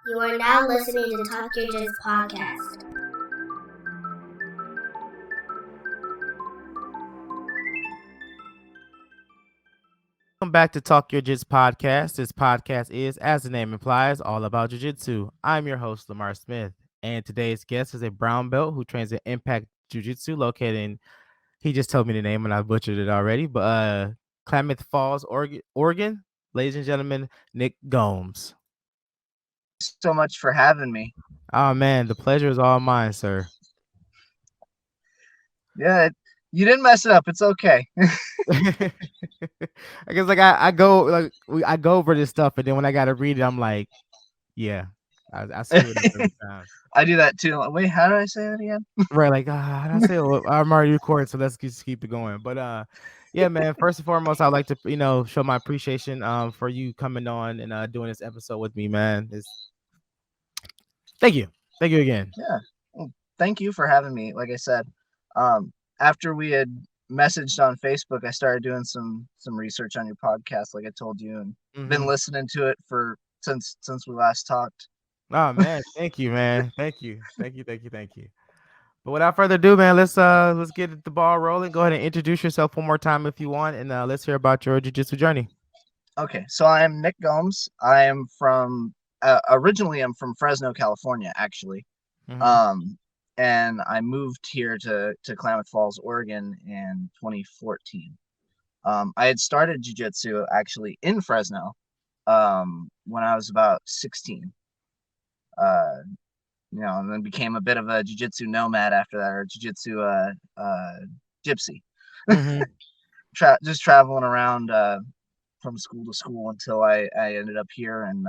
You are now listening to Talk Your Jits podcast. Welcome back to Talk Your Jits podcast. This podcast is, as the name implies, all about jiu-jitsu. I'm your host, Lamar Smith, and today's guest is a brown belt who trains at Impact Jiu-Jitsu located in, he just told me the name and I butchered it already, but Klamath Falls, Oregon. Ladies and gentlemen, Nick Gomes. So much for having me. Oh, man, the pleasure is all mine, sir. Yeah, you didn't mess it up. It's okay. I guess I go over this stuff, and then when I gotta read it, I'm like, yeah, I screw it up every time. I do that too. Wait, how did I say that again? Right, like how did I say I'm already recording, so let's just keep it going. But yeah, man. First and foremost, I'd like to show my appreciation for you coming on and doing this episode with me, man. Thank you again. Yeah, well, thank you for having me. Like I said, after we had messaged on Facebook, I started doing some research on your podcast, like I told you, and been listening to it since we last talked. Oh man, thank you, man. Thank you. But without further ado, man, let's get the ball rolling. Go ahead and introduce yourself one more time if you want, and let's hear about your jiu-jitsu journey. Okay, so I am Nick Gomes. I am from originally I'm from Fresno, California, actually. And I moved here to Klamath Falls, Oregon in 2014. I had started jiu-jitsu actually in Fresno when I was about 16. And then became a bit of a jiu-jitsu nomad after that, or jiu-jitsu gypsy. Just traveling around from school to school until I ended up here and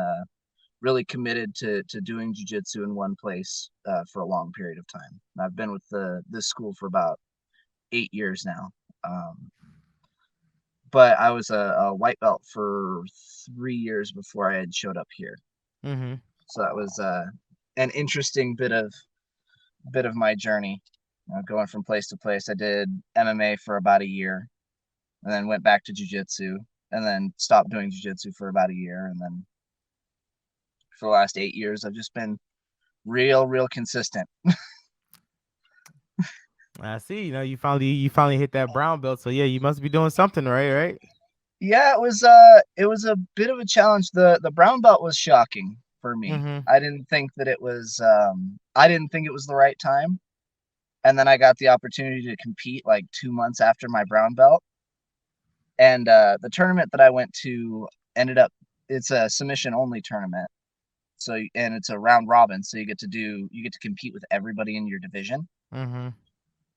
really committed to doing jiu-jitsu in one place for a long period of time. I've been with this school for about 8 years now. But I was a white belt for 3 years before I had showed up here. So that was an interesting bit of my journey, going from place to place. I did MMA for about a year, and then went back to jiu-jitsu, and then stopped doing jiu-jitsu for about a year, and then for the last 8 years, I've just been real consistent. I see. You finally hit that brown belt. So yeah, you must be doing something right? Yeah, it was a bit of a challenge. The brown belt was shocking for me. I didn't think that it was I didn't think it was the right time. And then I got the opportunity to compete like 2 months after my brown belt. And the tournament that I went to it's a submission only tournament. So, and it's a round robin, so you get to compete with everybody in your division.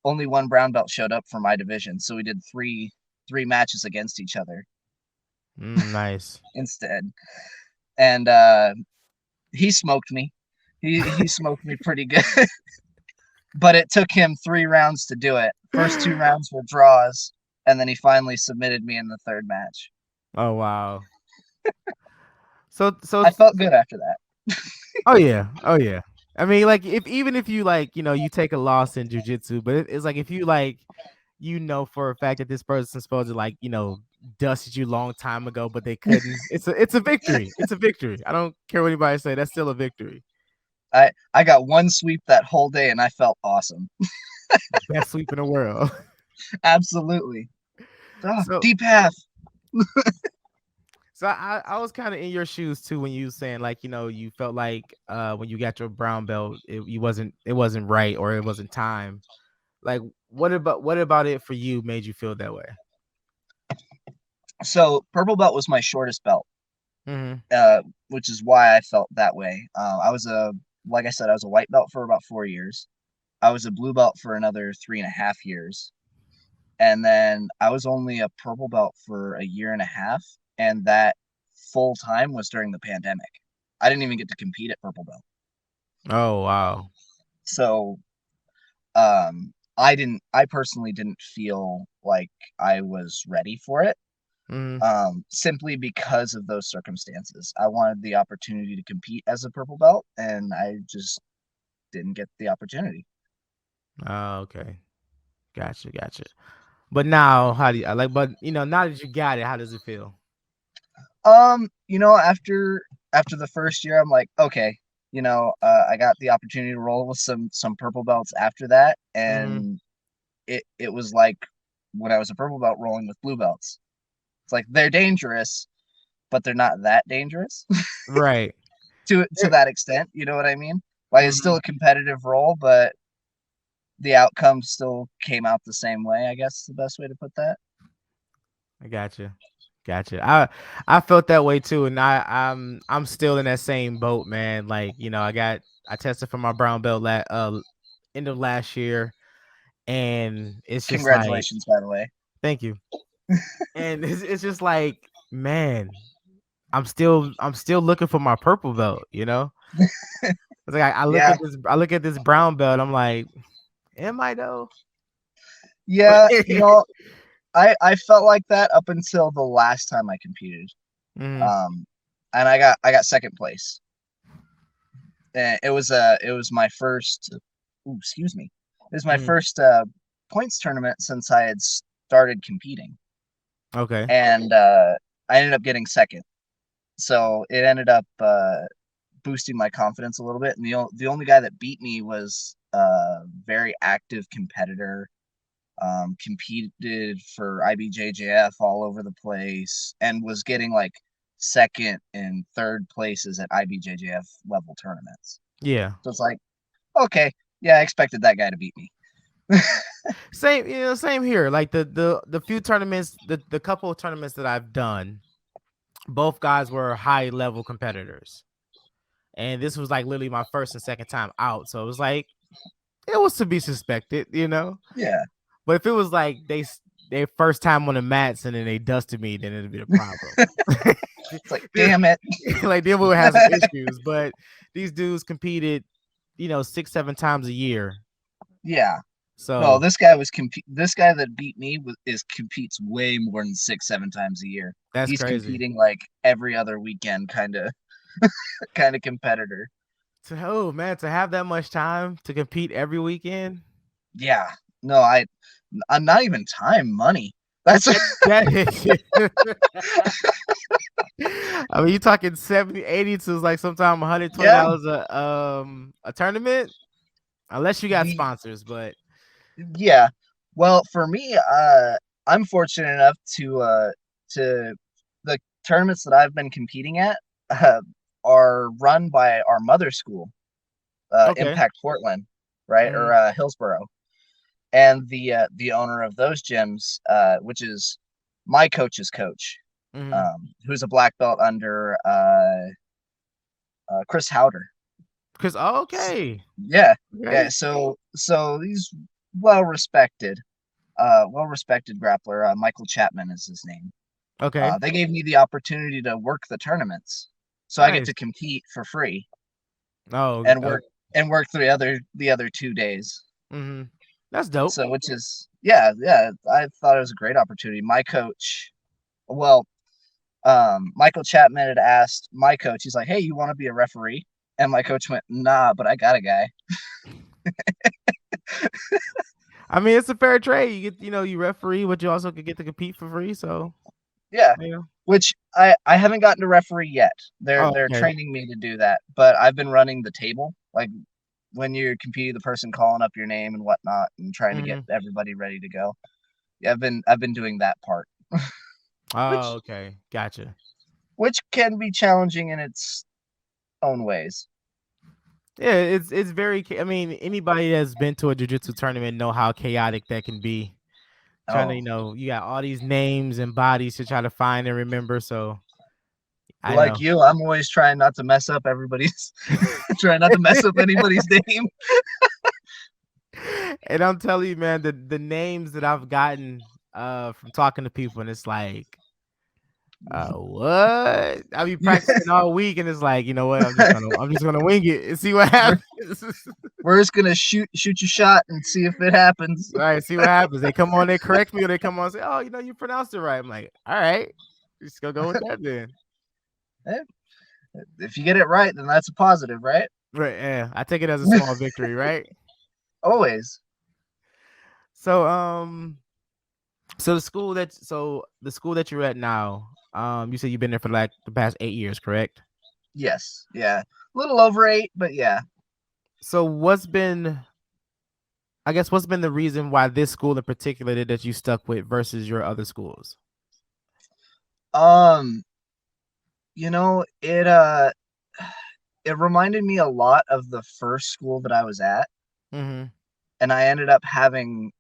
Only one brown belt showed up for my division, so we did three matches against each other. Nice. Instead, and he smoked me. He smoked me pretty good, but it took him 3 rounds to do it. First 2 rounds were draws, and then he finally submitted me in the third match. Oh wow. So I felt good after that. Oh yeah. I mean, like even if you you take a loss in jiu-jitsu, but it's like if you for a fact that this person's supposed to dusted you long time ago, but they couldn't. It's a victory. It's a victory. I don't care what anybody say. That's still a victory. I got one sweep that whole day, and I felt awesome. Best sweep in the world. Absolutely. Deep half. So I was kind of in your shoes too when you were saying you felt like when you got your brown belt it wasn't right or it wasn't time. Like what about it for you made you feel that way? So purple belt was my shortest belt, which is why I felt that way. Like I said, I was a white belt for about 4 years. I was a blue belt for another 3.5 years. And then I was only a purple belt for a year and a half. And that full time was during the pandemic. I didn't even get to compete at purple belt. Oh, wow. So, I personally didn't feel like I was ready for it. Simply because of those circumstances. I wanted the opportunity to compete as a purple belt, and I just didn't get the opportunity. Oh, okay. Gotcha. But now, how do you now that you got it, how does it feel? After the first year, I'm like, okay, I got the opportunity to roll with some purple belts after that, and it was like when I was a purple belt rolling with blue belts. It's like they're dangerous, but they're not that dangerous. Right. to that extent, you know what I mean? Like it's still a competitive role, but the outcome still came out the same way, I guess is the best way to put that. I gotcha. I felt that way too, and I'm still in that same boat, man. Like, I tested for my brown belt end of last year, and it's just like, Congratulations, by the way. thank you. And it's just like, man, I'm still looking for my purple belt, It's like I look Yeah. at this brown belt, I'm like, am I though? Yeah, I felt like that up until the last time I competed. And I got second place. And it was my first excuse me. It was my first points tournament since I had started competing. Okay. And I ended up getting second. So it ended up boosting my confidence a little bit. And the only guy that beat me was a very active competitor. Competed for IBJJF all over the place and was getting like second and third places at IBJJF level tournaments. Yeah. So it's like, okay, yeah, I expected that guy to beat me. Same here. Like the few tournaments, the couple of tournaments that I've done, both guys were high level competitors. And this was like literally my first and second time out. So it was like, it was to be suspected, Yeah. But if it was like their first time on the mats and then they dusted me, then it'd be a problem. It's like, damn it. Like then we would have some issues. But these dudes competed, 6-7 times a year. Yeah. So no, this guy that beat me competes way more than 6-7 times a year. That's He's crazy. competing like every other weekend kind of competitor. To have that much time to compete every weekend. Yeah. No, I'm not even time, money. That's I mean, you're talking 70, 80 to like sometimes $120 a tournament, unless you got sponsors. But yeah, well, for me, I'm fortunate enough to the tournaments that I've been competing at are run by our mother school, Impact Portland, right, or Hillsboro, and the owner of those gyms, which is my coach's coach, who's a black belt under Chris Howder. Because yeah. So he's well respected grappler. Michael Chapman is his name. Okay. They gave me the opportunity to work the tournaments, so I get to compete for free. And work the other 2 days. That's dope. So which is I thought it was a great opportunity. My coach, Michael Chapman had asked my coach. He's like, "Hey, you want to be a referee?" And my coach went, "Nah, but I got a guy." I mean, it's a fair trade. You get, you referee, but you also could get to compete for free. So yeah, which I haven't gotten to referee yet. They're training me to do that, but I've been running the table, like when you're competing, the person calling up your name and whatnot, and trying to get everybody ready to go. Yeah, I've been doing that part. Okay, gotcha. Which can be challenging in its own ways. Yeah, it's very. I mean, anybody that's been to a jiu-jitsu tournament know how chaotic that can be. Trying to, you got all these names and bodies to try to find and remember. So, I'm always trying not to mess up everybody's, trying not to mess up anybody's name. And I'm telling you, man, the names that I've gotten from talking to people, and it's like, what? I be practicing all week, and it's like, you know what? I'm just gonna wing it and see what happens. We're just gonna shoot your shot and see if it happens. Right, see what happens. They come on, they correct me, or they come on and say, "Oh, you pronounced it right." I'm like, all right, just go with that then. If you get it right, then that's a positive, right? Right. Yeah, I take it as a small victory, right? Always. So, the school that you're at now, you said you've been there for like the past 8 years, correct? Yes, yeah, a little over 8, but yeah. So what's been the reason why this school in particular that you stuck with versus your other schools? Um, it reminded me a lot of the first school that I was at, Mm-hmm. and I ended up having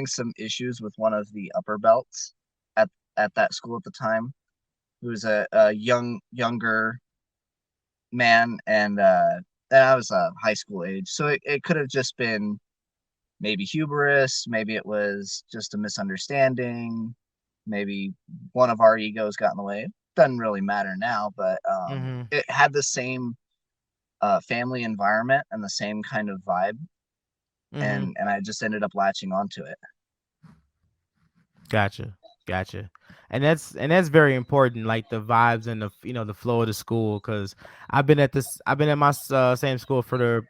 some issues with one of the upper belts at at that school at the time, who was a younger man, and I was high school age, so it could have just been maybe hubris, maybe it was just a misunderstanding, maybe one of our egos got in the way. It doesn't really matter now, but Mm-hmm. it had the same family environment and the same kind of vibe, Mm-hmm. and I just ended up latching onto it. Gotcha. And that's very important, like the vibes and the flow of the school. Because I've been at my same school for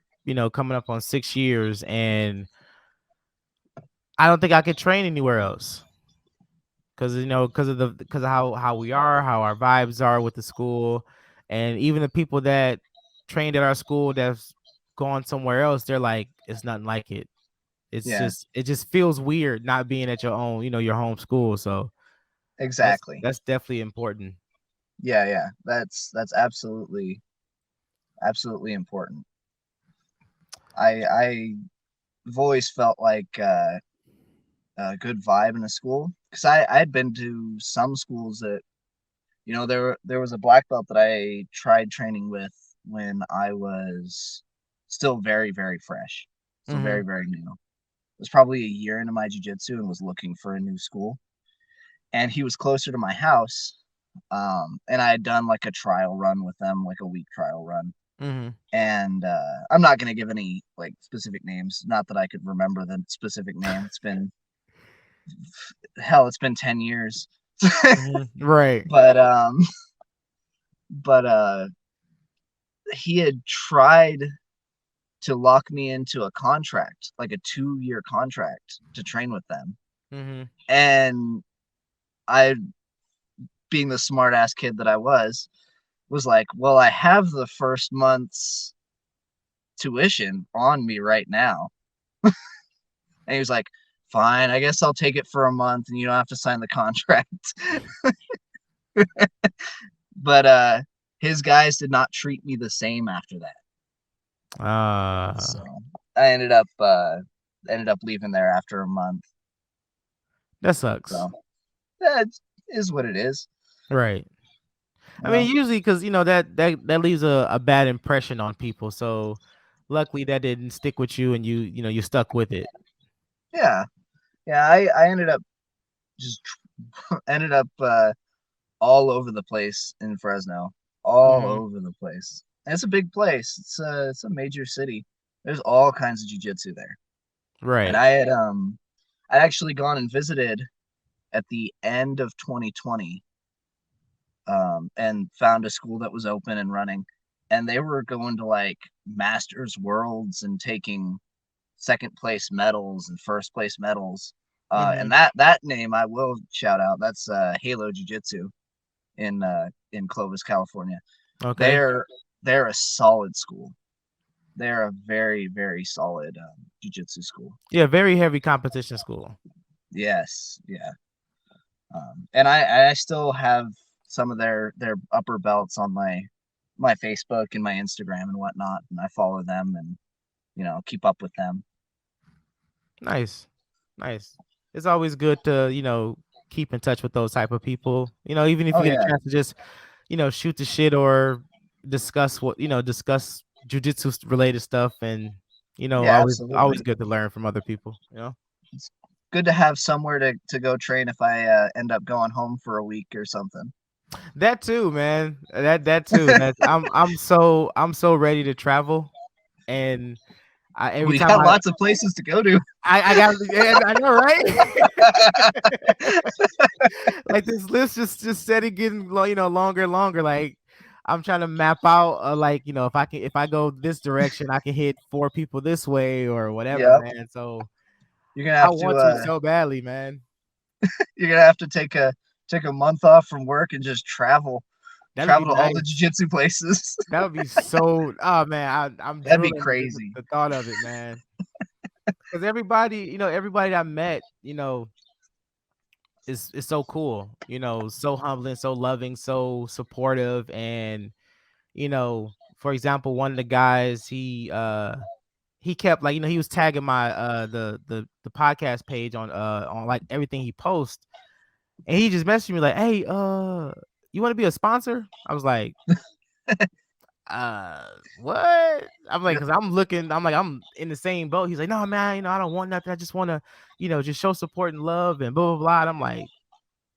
coming up on 6 years, and I don't think I could train anywhere else because because of how we are, how our vibes are with the school, and even the people that trained at our school that's gone somewhere else, they're like, it's nothing like it. Yeah, It just feels weird not being at your own, your home school. So that's exactly. that's definitely important. Yeah, that's absolutely important. I've always felt like a good vibe in a school, because I had been to some schools that, there was a black belt that I tried training with when I was still very, very fresh, still Mhm. very, very new. It was probably a year into my jiu-jitsu and was looking for a new school. And he was closer to my house. And I had done like a trial run with them, like a week trial run. Mhm. And I'm not gonna give any like specific names. Not that I could remember the specific name. It's been hell, it's been 10 years. Mhm. Right. but but he had tried to lock me into a contract, like a 2-year contract to train with them. Mhm. And I, being the smart ass kid that I was like, well, I have the first month's tuition on me right now. And he was like, fine, I guess I'll take it for a month and you don't have to sign the contract. But his guys did not treat me the same after that. So Ah, I ended up leaving there after a month. that sucks. So that is what it is. Right. I Well, mean, usually because that leaves a bad impression on people. So luckily that didn't stick with you, and you stuck with it. yeah, yeah. I ended up just ended up all over the place in Fresno, all Mhm. over the place. And it's a big place. It's a major city. There's all kinds of jujitsu there. And Right. I'd actually gone and visited at the end of 2020, and found a school that was open and running, and they were going to like Masters Worlds and taking second place medals and first place medals. And Mhm. that name I will shout out. That's Halo Jiu Jitsu in Clovis, California. Okay. They're they're a solid school. They're a very, very solid jiu-jitsu school. Yeah. Very heavy competition school. Yes, yeah. And I still have some of their upper belts on my Facebook and my Instagram and whatnot, and I follow them and keep up with them. Nice. Nice. It's always good to keep in touch with those type of people. Even if Oh you get a yeah, chance to just shoot the shit or discuss jujitsu related stuff, and yeah, always absolutely. good to learn from other people. It's good to have somewhere to go train if I end up going home for a week or something. That too, man. That too. I'm so ready to travel, and every We time got lots of places to go to. I got yeah, I know, right? Like this list just steady getting longer and longer. Like I'm trying to map out like if I go this direction, I can hit 4 people this way or whatever, Yep. man. So You're gonna I have to want to so badly, man. you're gonna have to take a month off from work and just travel. That'd be travel to all nice. the jiu-jitsu places. That would be so. Oh man, I'm That'd be drooling just with crazy. the thought of it, man. Because everybody, everybody I met, is so cool. So humbling, so loving, so supportive, and for example, one of the guys, he kept like he was tagging my the podcast page on like everything he posts, and he just messaged me like, hey, you want to be a sponsor? I was like, what? I'm like, because I'm in the same boat. He's like, no, man, I don't want nothing. I just want to, just show support and love and blah blah blah. And I'm like,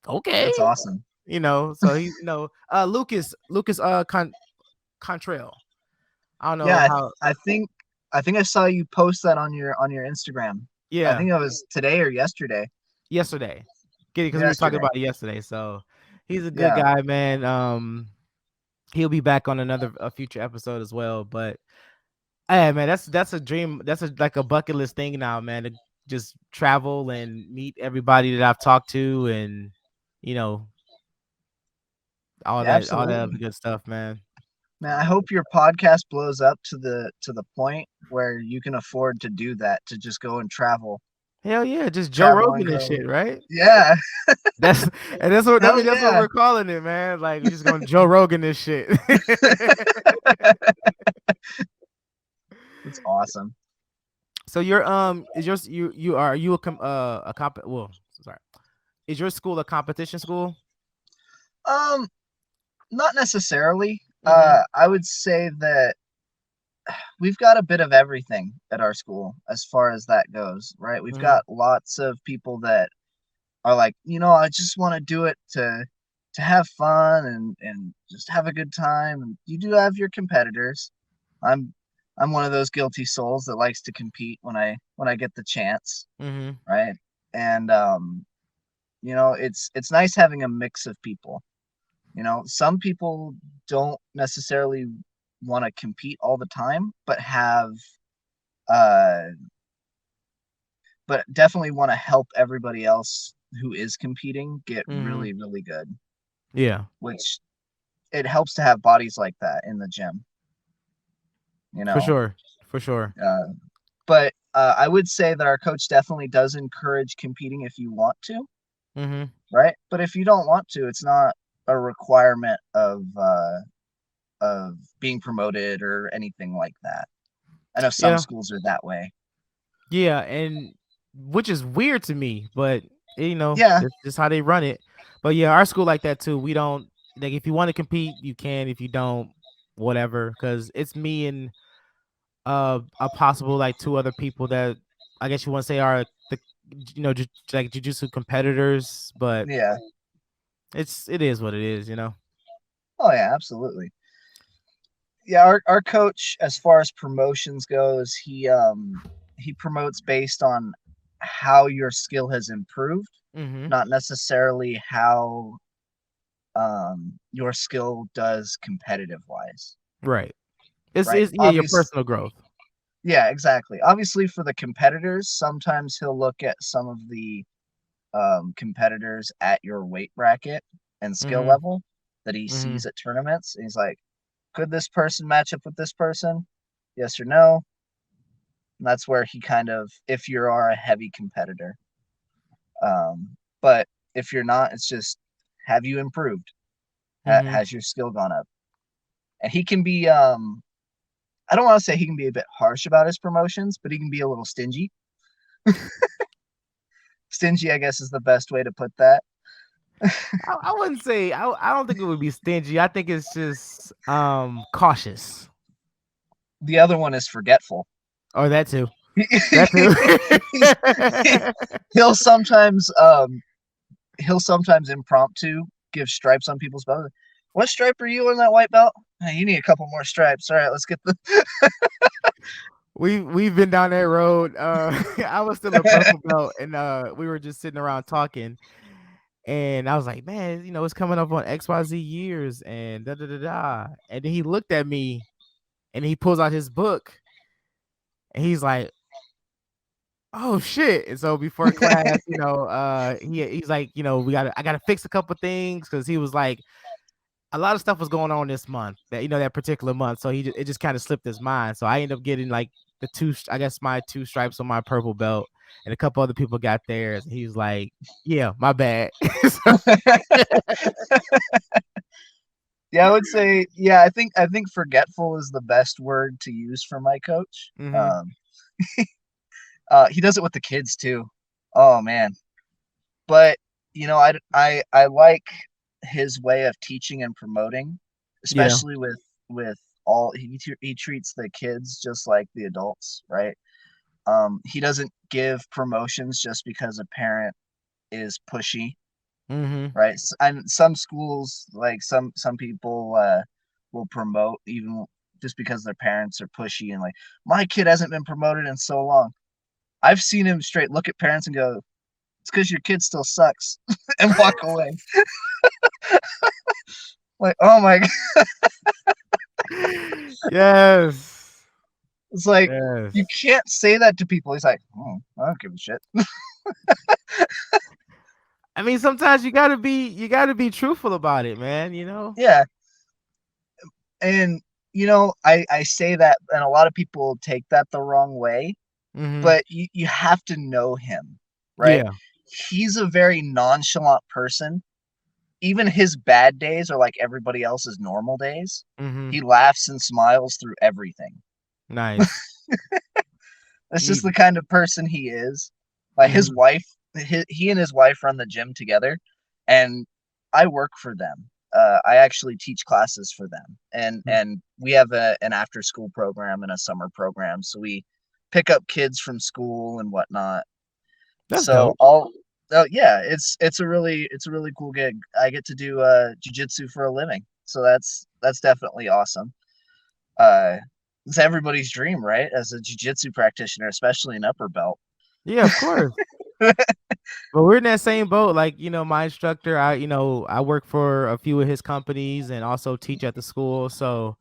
okay, That's awesome. so he, Lucas Contrail. I don't know Yeah, how. I think I saw you post that on your Instagram. I Yeah, think it was today or yesterday. yesterday, because we were talking Yesterday. about it yesterday. So he's a good Yeah. guy, man. He'll be back on a future episode as well. But hey, man, that's a dream. That's like a bucket list thing now, man. To just travel and meet everybody that I've talked to, and you know all Yeah, that other absolutely. good stuff, man. Man, I hope your podcast blows up to the point where you can afford to do that, to just go and travel. Hell yeah, just Joe Travel and Rogan and go. shit, right? Yeah. That's and that's what I Hell mean. That's what yeah. we're calling it, man. Like we're just going to Joe Rogan this shit. That's awesome. So is yours you are you a comp well sorry, is your school a competition school? Um, Not necessarily. Mm-hmm. I would say that we've got a bit of everything at our school as far as that goes, right? We've Mm-hmm. got lots of people that are like, I just want to do it to have fun and just have a good time. And you do have your competitors. I'm I'm one of those guilty souls that likes to compete when I get the chance, Mm-hmm. right? And it's nice having a mix of people. Some people don't necessarily want to compete all the time, uh but definitely want to help everybody else who is competing get Mm-hmm. really, really good, Yeah, which it helps to have bodies like that in the gym, you for know. sure. For sure. But I would say that our coach definitely does encourage competing if you want to, Mm-hmm. right? But if you don't want to, it's not a requirement of being promoted or anything like that. I know some Yeah. schools are that way. Yeah, and which is weird to me, but Yeah, that's just how they run it. But yeah, our school like that too. We don't like if you want to compete, you can. If you don't, whatever. Because it's me and a possible like two other people that I guess you want to say are the like jujitsu competitors, but yeah. it is what it is. Oh yeah, absolutely. Yeah, our coach, as far as promotions goes, he promotes based on how your skill has improved, Mm-hmm. not necessarily how your skill does competitive wise, Right. It's right? it's yeah, your personal growth. Yeah, exactly. Obviously, for the competitors, sometimes he'll look at some of the competitors at your weight bracket and skill Mm-hmm. level that he Mm-hmm. sees at tournaments. And he's like, could this person match up with this person? Yes or no? And that's where he kind of, if you are a heavy competitor. But if you're not, it's just, have you improved? Mm-hmm. Has your skill gone up? And he can be, I don't want to say he can be a bit harsh about his promotions, but he can be a little stingy. Stingy, I guess, is the best way to put that. I wouldn't say I don't think it would be stingy. I think it's just cautious. The other one is forgetful. Or that too. That too. he'll sometimes impromptu give stripes on people's belts. What stripe are you on that white belt? Hey, you need a couple more stripes. All right, let's get the. We've been down that road. I was still a purple belt, and we were just sitting around talking, and I was like, man, it's coming up on XYZ years, and da da da da. And then he looked at me, and he pulls out his book, and he's like, oh shit. And so before class, he's like, I gotta fix a couple things because he was like, a lot of stuff was going on this month, that that particular month. So it just kind of slipped his mind. So I ended up getting like I guess my 2 stripes on my purple belt, and a couple other people got theirs. And he was like, "Yeah, my bad." So, Yeah, I would say, yeah, I think forgetful is the best word to use for my coach. mm-hmm. He does it with the kids too. Oh man. But I like his way of teaching and promoting, Yeah. especially with all he treats the kids just like the adults, right? He doesn't give promotions just because a parent is pushy, Mm-hmm. right? And some schools, like some people, will promote even just because their parents are pushy and like, my kid hasn't been promoted in so long. I've seen him straight look at parents and go, it's because your kid still sucks, and walk away. Like, oh my god. Yes. It's like, you Yes. can't say that to people. He's like, I don't give a shit. I mean, sometimes you gotta be truthful about it, man. Yeah. And I say that, and a lot of people take that the wrong way, Mm-hmm. but you have to know him, right? Yeah. He's a very nonchalant person. Even his bad days are like everybody else's normal days. Mm-hmm. He laughs and smiles through everything. Nice. That's just Neat. the kind of person he is. Like his Mm-hmm. wife, he and his wife run the gym together, and I work for them. I actually teach classes for them, and we have an after school program and a summer program. So we pick up kids from school and whatnot. That's So dope. all Oh yeah, it's a really cool gig. I get to do jujitsu for a living, so that's definitely awesome. Uh, it's everybody's dream, right? As a jujitsu practitioner, especially an upper belt. Yeah, of course. But we're in that same boat. Like, my instructor, I work for a few of his companies and also teach at the school. So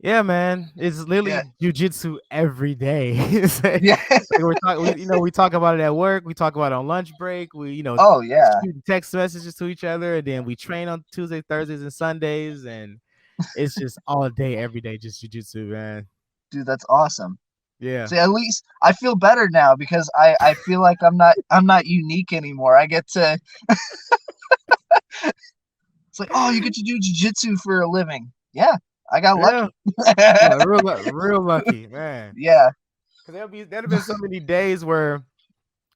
yeah, man, it's Yeah, literally jujitsu every day. It's like, yeah. we talk about it at work. We talk about it on lunch break. We, Oh yeah, shoot text messages to each other, and then we train on Tuesday, Thursdays, and Sundays, and it's just all day, every day, just jujitsu, man. dude, that's awesome. Yeah. See, at least I feel better now because I feel like I'm not unique anymore. I get to. It's like, oh, you get to do jujitsu for a living. Yeah, I got Yeah. lucky. Real lucky, man. Yeah, Cause there'll been so many days where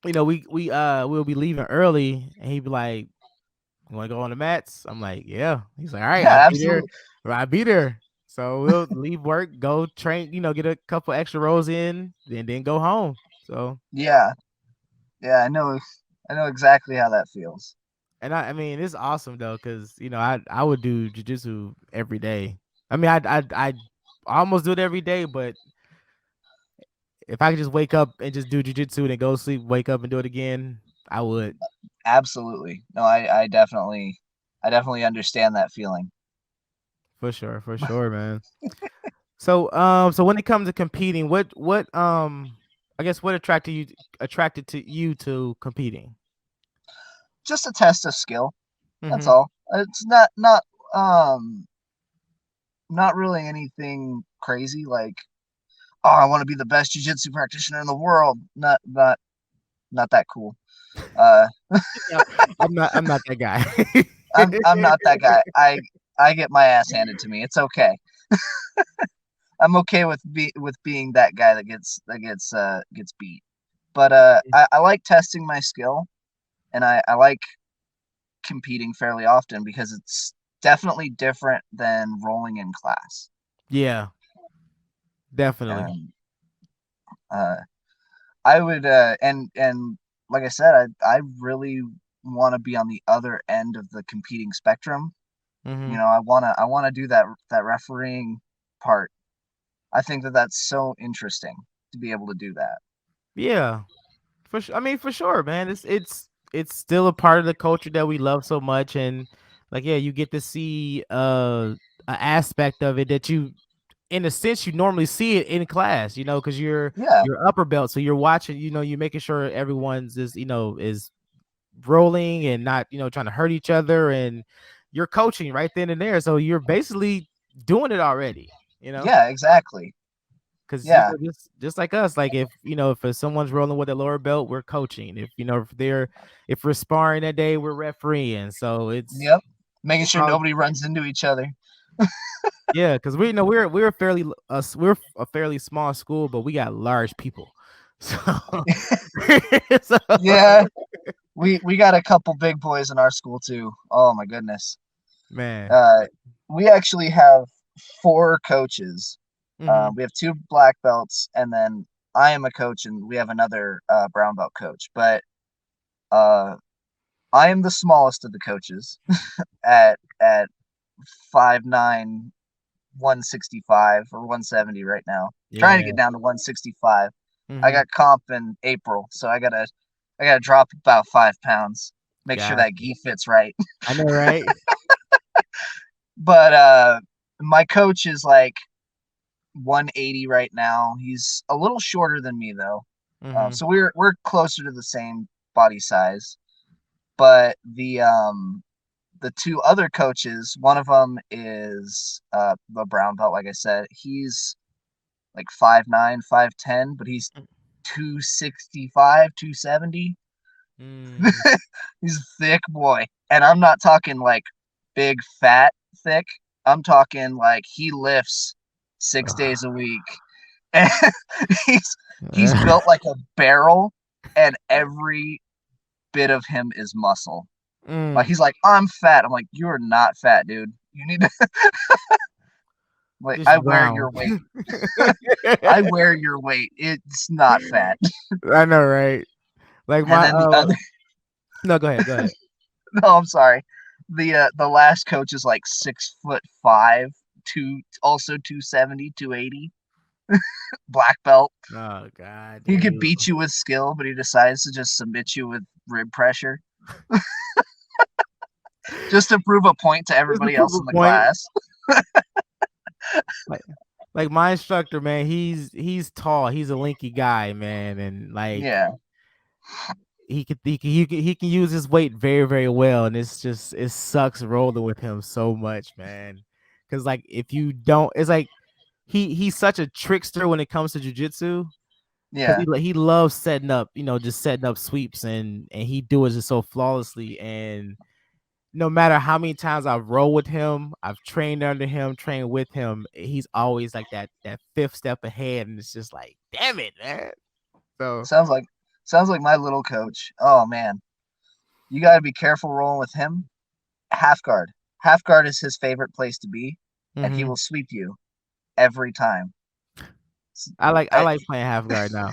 we'll be leaving early, and he'd be like, "You want to go on the mats?" I'm like, "Yeah." He's like, "All right, I'll yeah, be there. absolutely. I'll be there." So we'll leave work, go train, get a couple extra rows in, then go home. So, Yeah, yeah, I know exactly how that feels. and I mean, it's awesome though, cause I would do jujitsu every day. I mean, I almost do it every day, but if I could just wake up and just do jujitsu and then go to sleep, wake up and do it again, I would. Absolutely. No, I definitely understand that feeling. For sure, man. So when it comes to competing, I guess what attracted to you to competing? Just a test of skill. That's Mhm. all. It's um not really anything crazy like, oh, I want to be the best jiu-jitsu practitioner in the world. Not that cool. Uh Yeah, I'm not that guy. I'm not that guy. I get my ass handed to me. It's okay. I'm okay with being that guy that gets beat. But I like testing my skill, and I like competing fairly often because it's definitely different than rolling in class. Yeah, definitely. And uh, I would and like I said, I really want to be on the other end of the competing spectrum. Mhm. I wanna do that refereeing part. I think that's so interesting to be able to do that. Yeah. For sure. I mean, for sure, man. It's still a part of the culture that we love so much, and like, yeah, you get to see an aspect of it that you, in a sense, you normally see it in class, because Yeah, you're upper belt, so you're watching, you're making sure everyone's is rolling and not trying to hurt each other, and you're coaching right then and there. So you're basically doing it already, Yeah, exactly. because Yeah. just like us, like if someone's rolling with a lower belt, we're coaching. If we're sparring that day, we're refereeing. So Yep. Making it's sure all nobody runs into each other. yeah, because we know we're a fairly small school, but we got large people. So, so Yeah. We got a couple big boys in our school too. Oh my goodness. man. Uh, we actually have 4 coaches. Hmm. We have 2 black belts, and then I am a coach, and we have another brown belt coach. But uh, I am the smallest of the coaches at 5'9", 165 or 170 right now. Trying to Yeah. get down to 165. I Hmm. got comp in April, so I gotta drop about 5 pounds. Make sure Got that gi fits right. I know, right? But my coach is like 180 right now. He's a little shorter than me though, Hmm. so we're closer to the same body size. But the 2 other coaches, one of them is the brown belt, like I said. He's like 5'9", 5'10", but he's 265, 270. Mm. He's a thick boy, and I'm not talking like big fat thick. I'm talking like he lifts 6 days a week, and he's he's built like a barrel, and every bit of him is muscle. Like Mm. he's like, I'm fat. I'm like, you're not fat, dude. You need to like Just I wear your round. weight. I wear your weight. It's not fat. I know, right? Like And my then the other no, go ahead, go ahead. no, I'm sorry. The last coach is like 6'5", also 270, 280, black belt. Oh god, He could dude. beat you with skill, but he decides to just submit you with rib pressure just to prove a point to Just to everybody prove else a in the point. class. Like like my instructor, man, he's tall. He's a lanky guy, man, and like Yeah, he can use his weight very, very well, and it sucks rolling with him so much, man. Because like if you don't, it's like he's such a trickster when it comes to jujitsu. Because yeah. he loves setting up, just setting up sweeps, and he do it just so flawlessly. And no matter how many times I've rolled with him, I've trained under him, trained with him, he's always like that fifth step ahead, and it's just like, damn it, man. So Sounds like sounds like my little coach. Oh man, you got to be careful rolling with him. Half guard. Half guard is his favorite place to be, and he mhm. will sweep you every time. I I, like playing half guard now.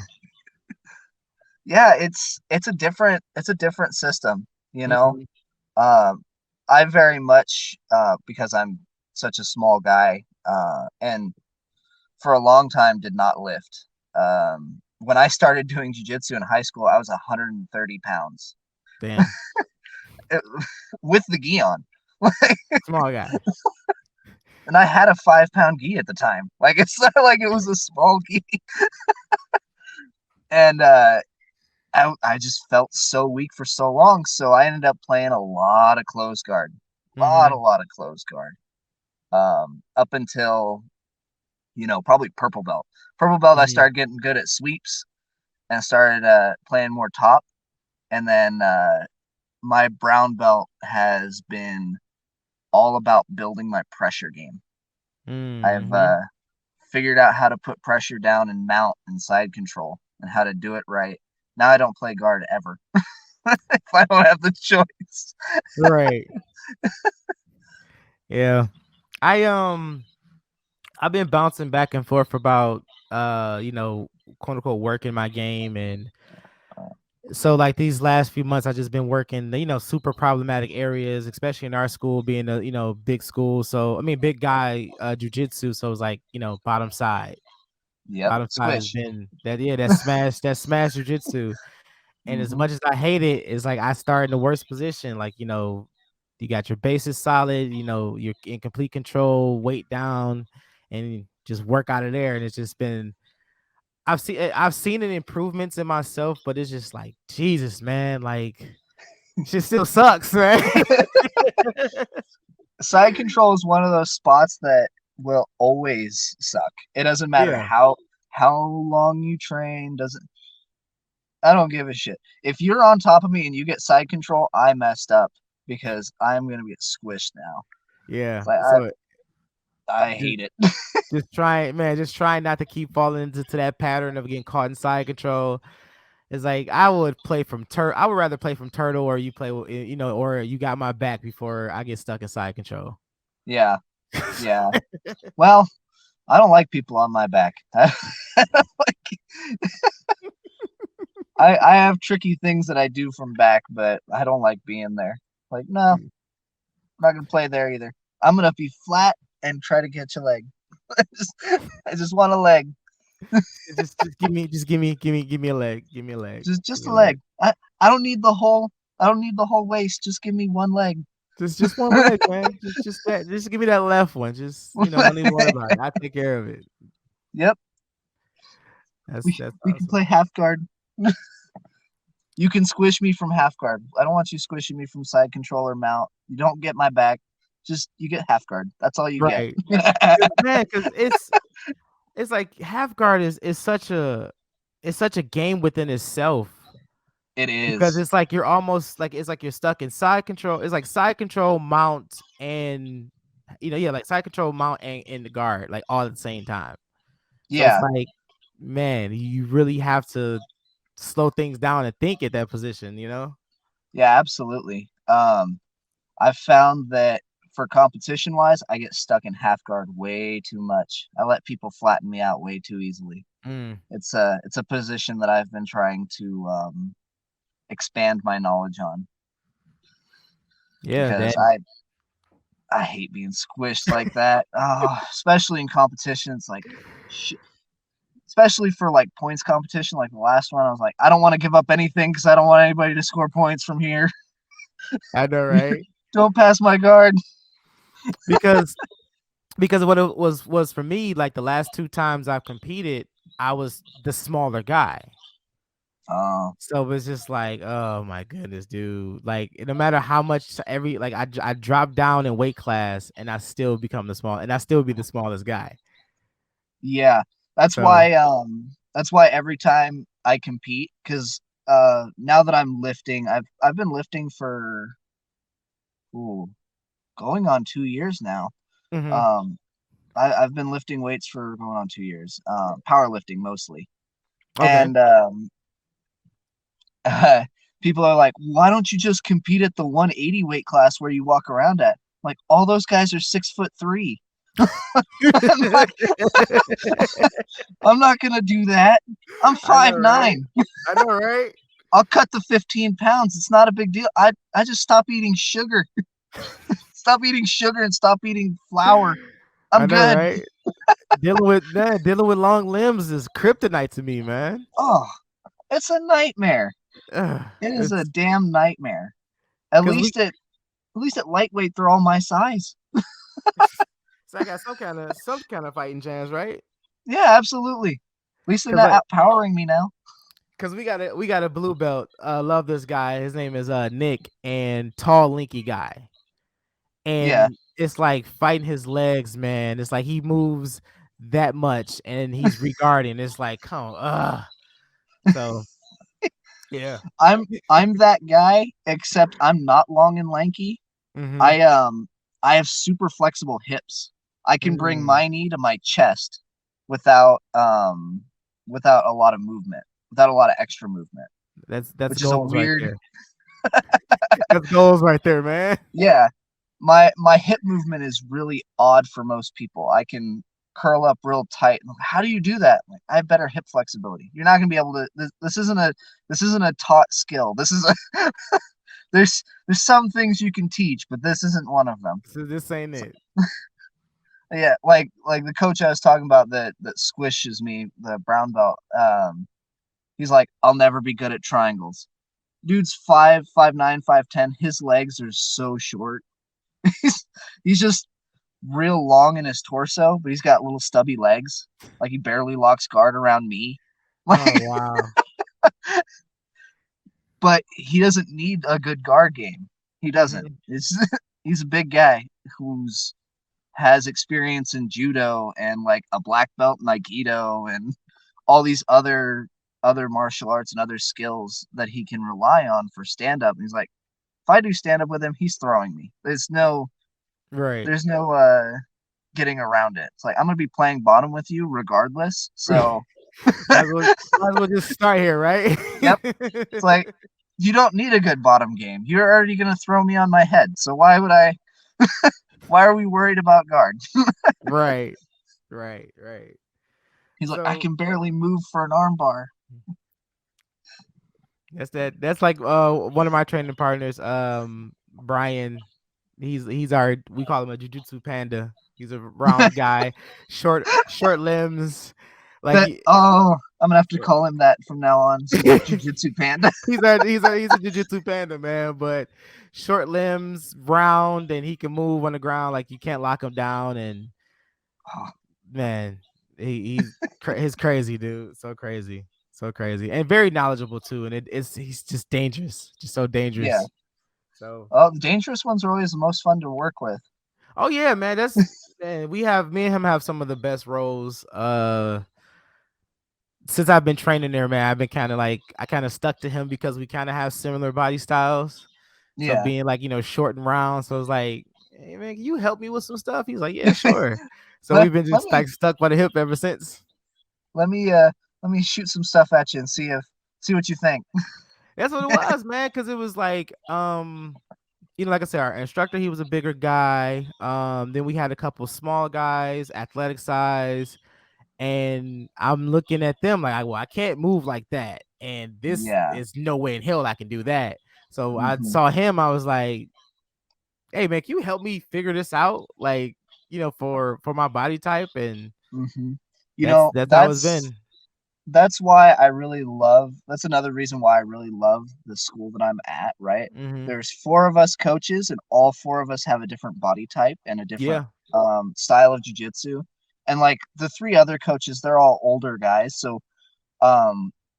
yeah, it's a different system, you know. Mhm, Um, I very much because I'm such a small guy, and for a long time did not lift. When I started doing jujitsu in high school, I was 130 pounds damn, with the gi on. small guy. And I had a 5 pound gi at the time. Like it's not like it was a small gi. And I just felt so weak for so long. So I ended up playing a lot of close guard. A Mhm, lot of close guard. Up until, probably purple belt. Purple belt, I mhm, started getting good at sweeps and started playing more top. And then my brown belt has been all about building my pressure game. I've mhm. figured out how to put pressure down and mount and side control and how to do it right. Now I don't play guard ever if I don't have the choice. Right. Yeah. I I've been bouncing back and forth about quote unquote working my game, and so like these last few months I've just been working super problematic areas, especially in our school being a big school. So I mean big guy jujitsu, so it's like bottom side. Yep, Bottom side has squish. been that smash jujitsu. And as Hmm. much as I hate it, it's like I start in the worst position. Like, you got your bases solid, you're in complete control, weight down, and just work out of there. And it's just been I've seen an improvements in myself, but it's just like, Jesus, man, like shit still sucks, right? Side control is one of those spots that will always suck. It doesn't matter Yeah. how long you train. Doesn't I don't give a shit. If you're on top of me and you get side control, I messed up because I'm gonna get squished now. Yeah. Like So I just hate it. just try not to keep falling into that pattern of getting caught in side control. It's like I would rather play from turtle, or you play, or you got my back before I get stuck in side control. Yeah, yeah. Well, I don't like people on my back. I have tricky things that I do from back, but I don't like being there. Like, no, I'm not gonna play there either. I'm gonna be flat and try to get your leg. I just want a leg. Just give me a leg. Give me a leg. Give Just me a a leg. leg. I don't need the whole waist. Just give me one leg. Just one leg, man. Just give me that left one. Just don't even worry about it. I take care of it. Yep. That's We can awesome. play half guard. You can squish me from half guard. I don't want you squishing me from side control or mount. You don't get my back. Just you get half guard. That's all you Right. get. Because it's like half guard is such a game within itself. It Because is. it's like you're almost like it's like you're stuck in side control. It's like side control, mount, and like side control, mount, and the guard, like all at the same time. So it's Yeah. like, man, you really have to slow things down and think at that position, Yeah, absolutely. I've found that for competition wise, I get stuck in half guard way too much. I let people flatten me out way too easily. Mm, It's a position that I've been trying to expand my knowledge on yeah, because that I hate being squished like that. Oh, especially in competition. It's like, especially for like points competition, like the last one. I was like, I don't want to give up anything because I don't want anybody to score points from here. I know, right? Don't pass my guard. Because what it was for me, like the last two times I've competed, I was the smaller guy. Oh, So it was just like, oh my goodness, dude. Like no matter how much I drop down in weight class and I still become and I still be the smallest guy. yeah. So That's why every time I compete, because now that I'm lifting, I've been lifting for ooh, going on 2 years now. mhm. Um, I've been lifting weights for going on 2 years. Powerlifting mostly, Okay. and people are like, why don't you just compete at the 180 weight class where you walk around at? Like all those guys are 6'3". I'm not, I'm not gonna do that. I'm I know, five right? nine. I know, right? I'll cut the 15 pounds. It's not a big deal. I just stop eating sugar. Stop eating sugar and stop eating flour. I I'm know, good. right? Dealing with long limbs is kryptonite to me, man. Oh, it's a nightmare. Ugh, It is a it's damn nightmare. At because least at lightweight, they're all my size. so I got some kind of fighting chance, right? Yeah, absolutely. At least they're Because not outpowering me now. we got a blue belt. Love this guy. His name is Nick, and tall, linky guy. Yeah. And it's like fighting his legs, man. It's like he moves that much, and he's regarding. It's like, come on, So yeah. I'm that guy, except I'm not long and lanky. Mm-hmm. I have super flexible hips. I can bring Mm. my knee to my chest without without a lot of movement, without a lot of extra movement, That's which is a goals right weird. there. That's goals right there, man. Yeah, my hip movement is really odd for most people. I can curl up real tight. How do you do that? Like, I have better hip flexibility. You're not gonna be able to. This isn't a taught skill. This is a there's some things you can teach, but this isn't one of them. So this ain't it. Yeah, like the coach I was talking about that squishes me, the brown belt. He's like, I'll never be good at triangles. Dude's 5'9", 5'10". His legs are so short. he's he's just real long in his torso, but he's got little stubby legs. Like he barely locks guard around me. Oh Like, wow. but he doesn't need a good guard game. He doesn't. Mhm. It's he's a big guy who's has experience in judo and like a black belt in aikido and all these other martial arts and other skills that he can rely on for stand up. And he's like, if I do stand up with him, he's throwing me. Right. There's no getting around it. It's like I'm gonna be playing bottom with you regardless. So might as well just start here, right? yep. It's like you don't need a good bottom game. You're already gonna throw me on my head. So why would I why are we worried about guard? Right. He's like, I So can barely move for an armbar. that's like one of my training partners, Brian. We call him a jujitsu panda. He's a round guy, short limbs. Like I'm gonna have to call him that from now on. Jiu-Jitsu panda. he's a jujitsu panda, man. But short limbs, round, and he can move on the ground. Like you can't lock him down. And man, he's crazy, dude. So crazy, and very knowledgeable too. And he's just dangerous, just so dangerous. Yeah. So the dangerous ones are always the most fun to work with. Oh yeah, man. Man, me and him have some of the best roles. Since I've been training there, man, I've been I kind of stuck to him because we kind of have similar body styles. So Yeah. being like, short and round. So it's like, hey man, can you help me with some stuff? He's like, yeah, sure. So we've been just stuck by the hip ever since. Let me shoot some stuff at you and see what you think. That's what it was, man. Because it was like, like I said, our instructor, he was a bigger guy. Then we had a couple small guys, athletic size, and I'm looking at them like, well, I can't move like that, and this is no way in hell I can do that. So I saw him, I was like, hey man, can you help me figure this out? Like, for my body type, and that's how it's been. That's why I really love. That's another reason why I really love the school that I'm at. Right, there's 4 of us coaches, and all 4 of us have a different body type and a different style of jiu-jitsu. And like the 3 other coaches, they're all older guys. So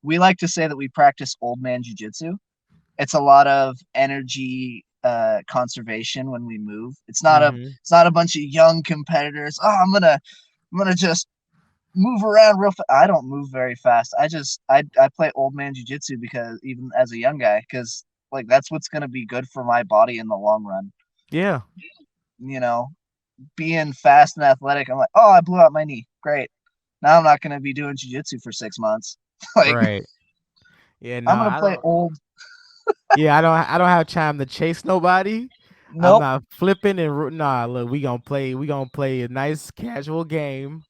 we like to say that we practice old man jiu-jitsu. It's a lot of energy conservation when we move. It's not a bunch of young competitors. Oh, I'm gonna just move around real fast. I don't move very fast. I play old man jiu-jitsu because even as a young guy, because like that's what's gonna be good for my body in the long run. Yeah. Being fast and athletic, I'm like, oh, I blew out my knee. Great. Now I'm not gonna be doing jiu-jitsu for 6 months. Right. Yeah, no, I'm gonna play old. Yeah, I don't have time to chase nobody. Nope. I'm not flipping and look, we gonna play a nice casual game.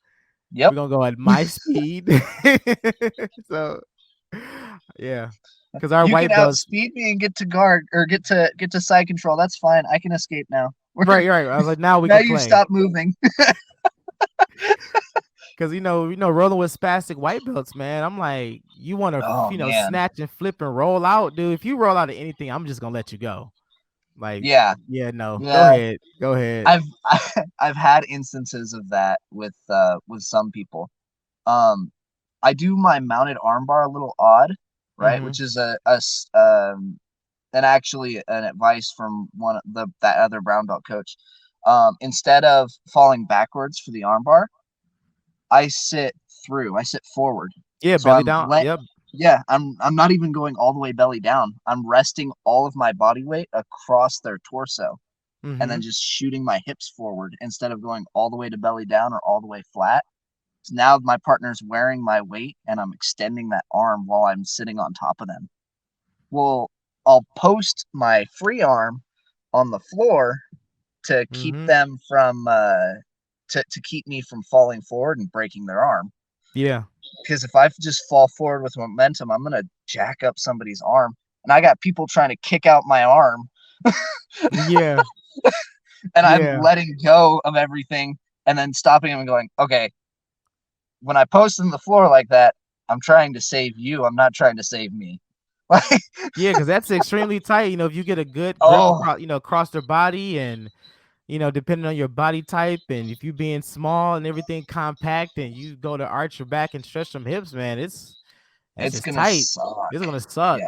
Yep. We're gonna go at my speed. So yeah. Because our white belts outspeed me and get to guard or get to side control. That's fine. I can escape now. Right. I was like, now we can play. Now you stop moving. Because rolling with spastic white belts, man. I'm like, you want to, snatch and flip and roll out, dude. If you roll out of anything, I'm just gonna let you go. Like, no. Go ahead. I've had instances of that with some people. I do my mounted armbar a little odd, right? Which is and actually an advice from that other brown belt coach. Instead of falling backwards for the armbar, I sit forward. Yeah, so belly down. Yep. Yeah, I'm not even going all the way belly down. I'm resting all of my body weight across their torso, and then just shooting my hips forward instead of going all the way to belly down or all the way flat. So now my partner's wearing my weight, and I'm extending that arm while I'm sitting on top of them. Well, I'll post my free arm on the floor to keep them from to keep me from falling forward and breaking their arm. Yeah. Because if I just fall forward with momentum, I'm gonna jack up somebody's arm, and I got people trying to kick out my arm. Yeah. And I'm letting go of everything, and then stopping them and going, okay. When I post on the floor like that, I'm trying to save you. I'm not trying to save me. Yeah, because that's extremely tight. If you get a good grip, across their body, and depending on your body type, and if you being small and everything compact, and you go to arch your back and stretch some hips, man, it's gonna tight. suck. It's gonna suck.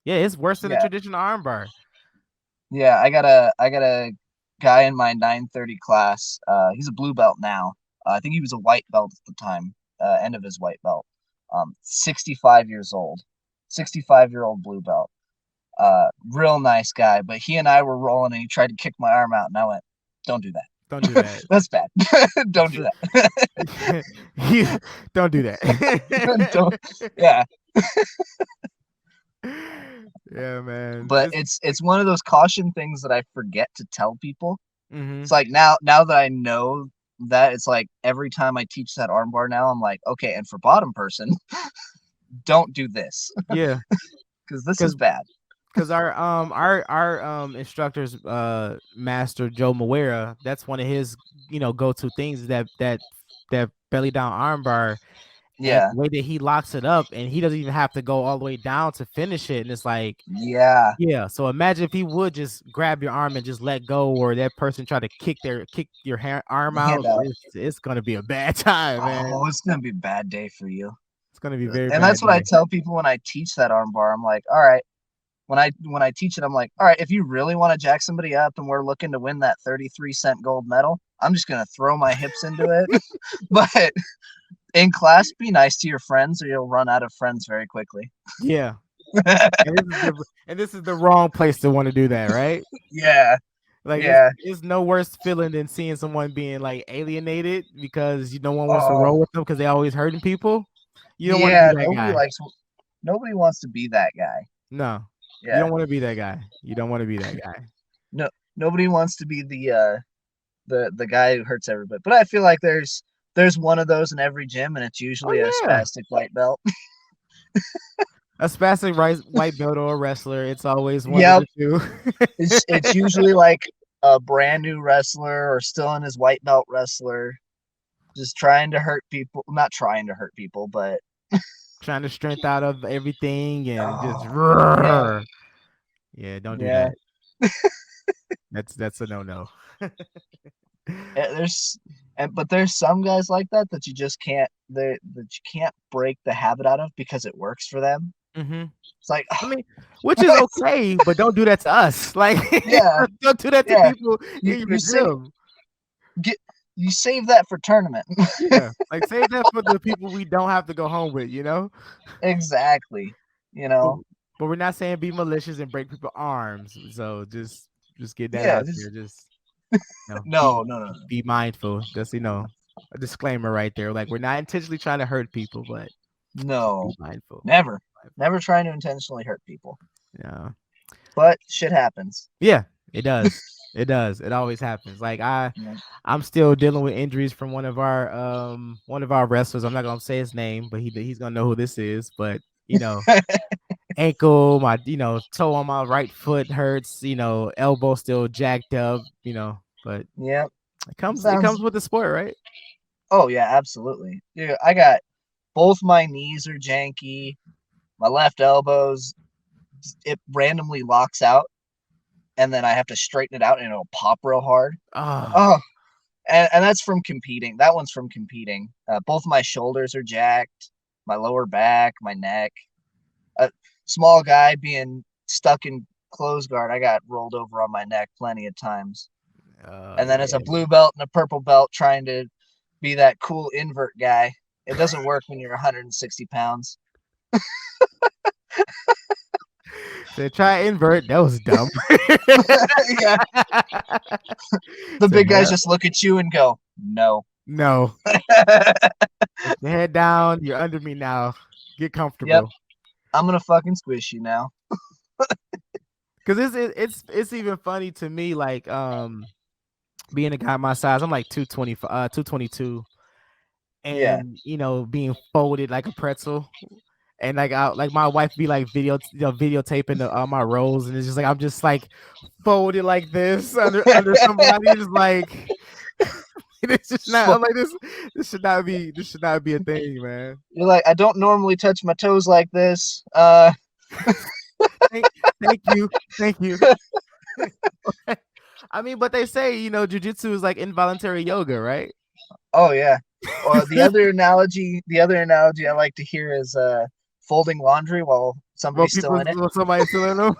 Yeah, it's worse than a traditional armbar. Yeah, I gotta guy in my 930 class. He's a blue belt now. I think he was a white belt at the time, end of his white belt. 65 years old, 65-year-old blue belt. Real nice guy. But he and I were rolling, and he tried to kick my arm out, and I went, "Don't do that. Don't do that. That's bad. Don't do that. Don't do that. Don't. Yeah." Yeah, man. But it's one of those caution things that I forget to tell people. Mm-hmm. It's like now that I know that, it's like every time I teach that armbar now, I'm like, okay, and for bottom person, don't do this. Yeah, because this is bad. Because our instructor's master Joe Moera, that's one of his go-to things, that belly down armbar. Yeah, the way that he locks it up, and he doesn't even have to go all the way down to finish it. And it's like, yeah. So imagine if he would just grab your arm and just let go, or that person try to kick your arm out. It's gonna be a bad time, man. Oh, it's gonna be a bad day for you. It's gonna be very. And that's what I tell people when I teach that armbar. I'm like, all right. When I teach it, I'm like, all right, if you really want to jack somebody up and we're looking to win that 33-cent gold medal, I'm just gonna throw my hips into it. But in class, be nice to your friends, or you'll run out of friends very quickly. Yeah. and this is the wrong place to want to do that, right? Yeah. Like, yeah. It's no worse feeling than seeing someone being like alienated because no one wants to roll with them because they always hurting people. You don't want to be that guy. Nobody wants to be that guy. No. Yeah. You don't want to be that guy. You don't want to be that guy. No, nobody wants to be the guy who hurts everybody. But I feel like there's one of those in every gym, and it's usually a spastic white belt. A spastic white belt or a wrestler. It's always one of the two. it's usually like a brand new wrestler or still in his white belt wrestler, just trying to hurt people. Not trying to hurt people, but trying to strength out of everything and just don't do that. That's a no. But there's some guys like that you just can't break the habit out of because it works for them. Mm-hmm. It's like, I mean, which is okay, but don't do that to us. Like, don't do that to people in your gym. You save that for tournament. Like save that for the people we don't have to go home with. Exactly. But we're not saying be malicious and break people's arms. So just get that out there. Just no. Be mindful. Just a disclaimer right there. Like, we're not intentionally trying to hurt people, but no, be mindful. Never trying to intentionally hurt people. Yeah. But shit happens. Yeah, it does. It does. It always happens. Like I'm still dealing with injuries from one of our wrestlers. I'm not gonna say his name, but he's gonna know who this is. But ankle, my toe on my right foot hurts. Elbow still jacked up. But yeah, it comes with the sport, right? Oh yeah, absolutely. Yeah, I got both my knees are janky. My left elbow's it randomly locks out, and then I have to straighten it out, and it'll pop real hard. Oh. And that's from competing. That one's from competing. Both my shoulders are jacked, my lower back, my neck. A small guy being stuck in closed guard, I got rolled over on my neck plenty of times. And then as a blue belt and a purple belt trying to be that cool invert guy, it doesn't work when you're 160 pounds. So try invert. That was dumb. Yeah. The big guys just look at you and go, no. Put your head down. You're under me now. Get comfortable. Yep. I'm gonna fucking squish you now. Because it's even funny to me, like being a guy my size. I'm like 222, and being folded like a pretzel. And like my wife be like videotaping my rolls, and it's just like I'm just like folded like this under somebody. It's like it's just not. I'm like this should not be a thing, man. You're like, I don't normally touch my toes like this. Thank you. I mean, but they say jiu-jitsu is like involuntary yoga, right? Oh yeah. Well, the other analogy I like to hear is folding laundry while somebody's still in it. Somebody's still in them.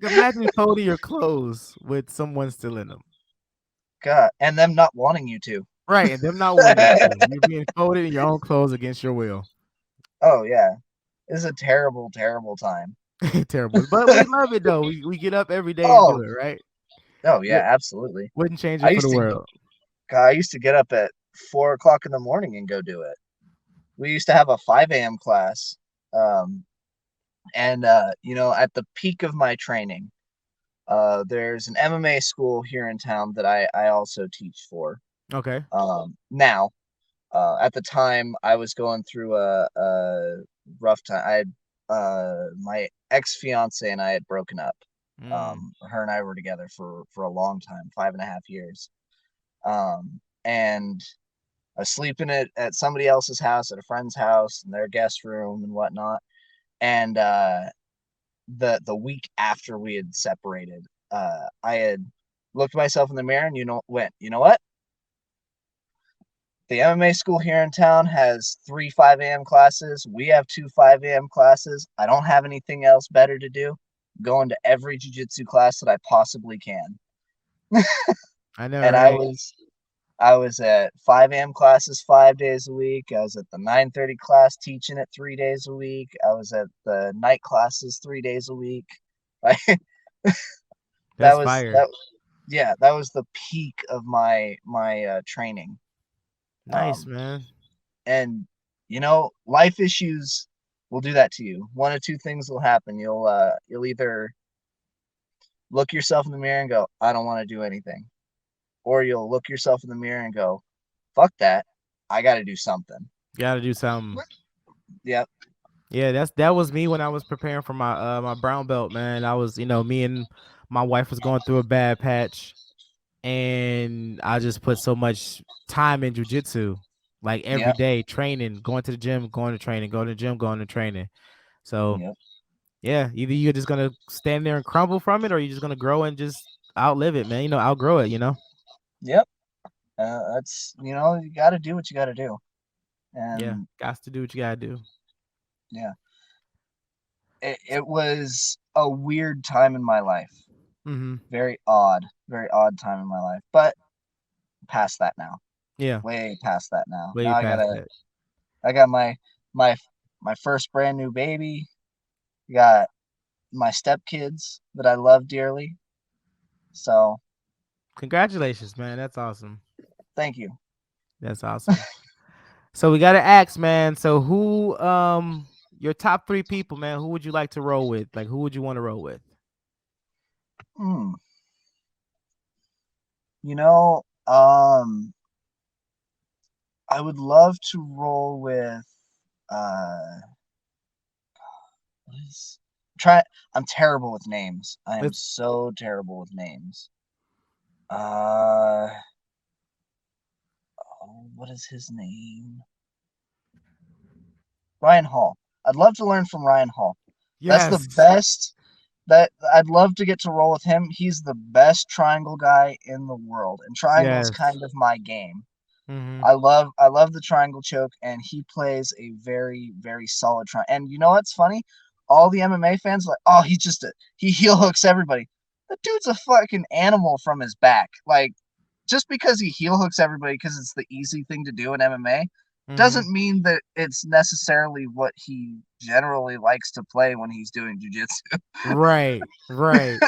Like imagine folding your clothes with someone still in them. God, and them not wanting you to. Right, and them not wanting you to. You're being folded in your own clothes against your will. Oh yeah, it's a terrible, terrible time. Terrible, but we love it though. We get up every day and do Oh, it, right? oh yeah, absolutely. Wouldn't change I it for used the to, world. God, I used to get up at 4 o'clock in the morning and go do it. We used to have a 5 a.m. class, and at the peak of my training, there's an MMA school here in town that I also teach for. Okay. Now, at the time, I was going through a rough time. I had my ex fiance and I had broken up. Her and I were together for a long time, 5.5 years. And I was sleeping at somebody else's house, at a friend's house, in their guest room and whatnot. And the week after we had separated, I had looked myself in the mirror and went, you know what? The MMA school here in town has 3 5 a.m. classes. We have 2 5 a.m. classes. I don't have anything else better to do. I'm going to every jiu-jitsu class that I possibly can. I know, And right? I was at 5 a.m. classes 5 days a week. I was at the 9:30 class teaching it 3 days a week. I was at the night classes 3 days a week. Like that That's was fire. that yeah, that was the peak of my training. Nice, Um, man. and life issues will do that to you. One of two things will happen. You'll either look yourself in the mirror and go, I don't want to do anything, or you'll look yourself in the mirror and go, fuck that, I got to do something. Gotta do something. Yep. Yeah, that was me when I was preparing for my brown belt, man. I was, me and my wife was going through a bad patch, and I just put so much time in jujitsu, like every Yep. day training, going to the gym, going to training, going to the gym, going to training. So Yep. yeah, either you're just gonna stand there and crumble from it, or you're just gonna grow and just outlive it, man. Outgrow it. Yep. That's you got to do what you got to do, Yeah, and got to do what you gotta do. yeah, it was a weird time in my life. Mm-hmm. Very odd time in my life, but past that now. Yeah, Way past that now. way Now past that. I got my my first brand new baby. Got my stepkids that I love dearly. So Congratulations, man. That's awesome. thank you. That's awesome. So we gotta ask, man. So who, your top 3 people, man? Who would you like to roll with? Like, who would you want to roll with? Hmm. You know, um, I would love to roll with uh what is try I'm terrible with names. I am Let's so terrible with names. Uh what is his name? Ryan Hall. I'd love to learn from Ryan Hall. That's the Yes, best that I'd love to get to roll with him. He's the best triangle guy in the world, and triangle's yes. kind of my game. Mm-hmm. I love the triangle choke, and he plays a very, very solid triangle. And you know what's funny? All the MMA fans are like, oh, he heel hooks everybody. The dude's a fucking animal from his back. Like, just because he heel hooks everybody because it's the easy thing to do in MMA Mm-hmm. doesn't mean that it's necessarily what he generally likes to play when he's doing jujitsu. Right, right.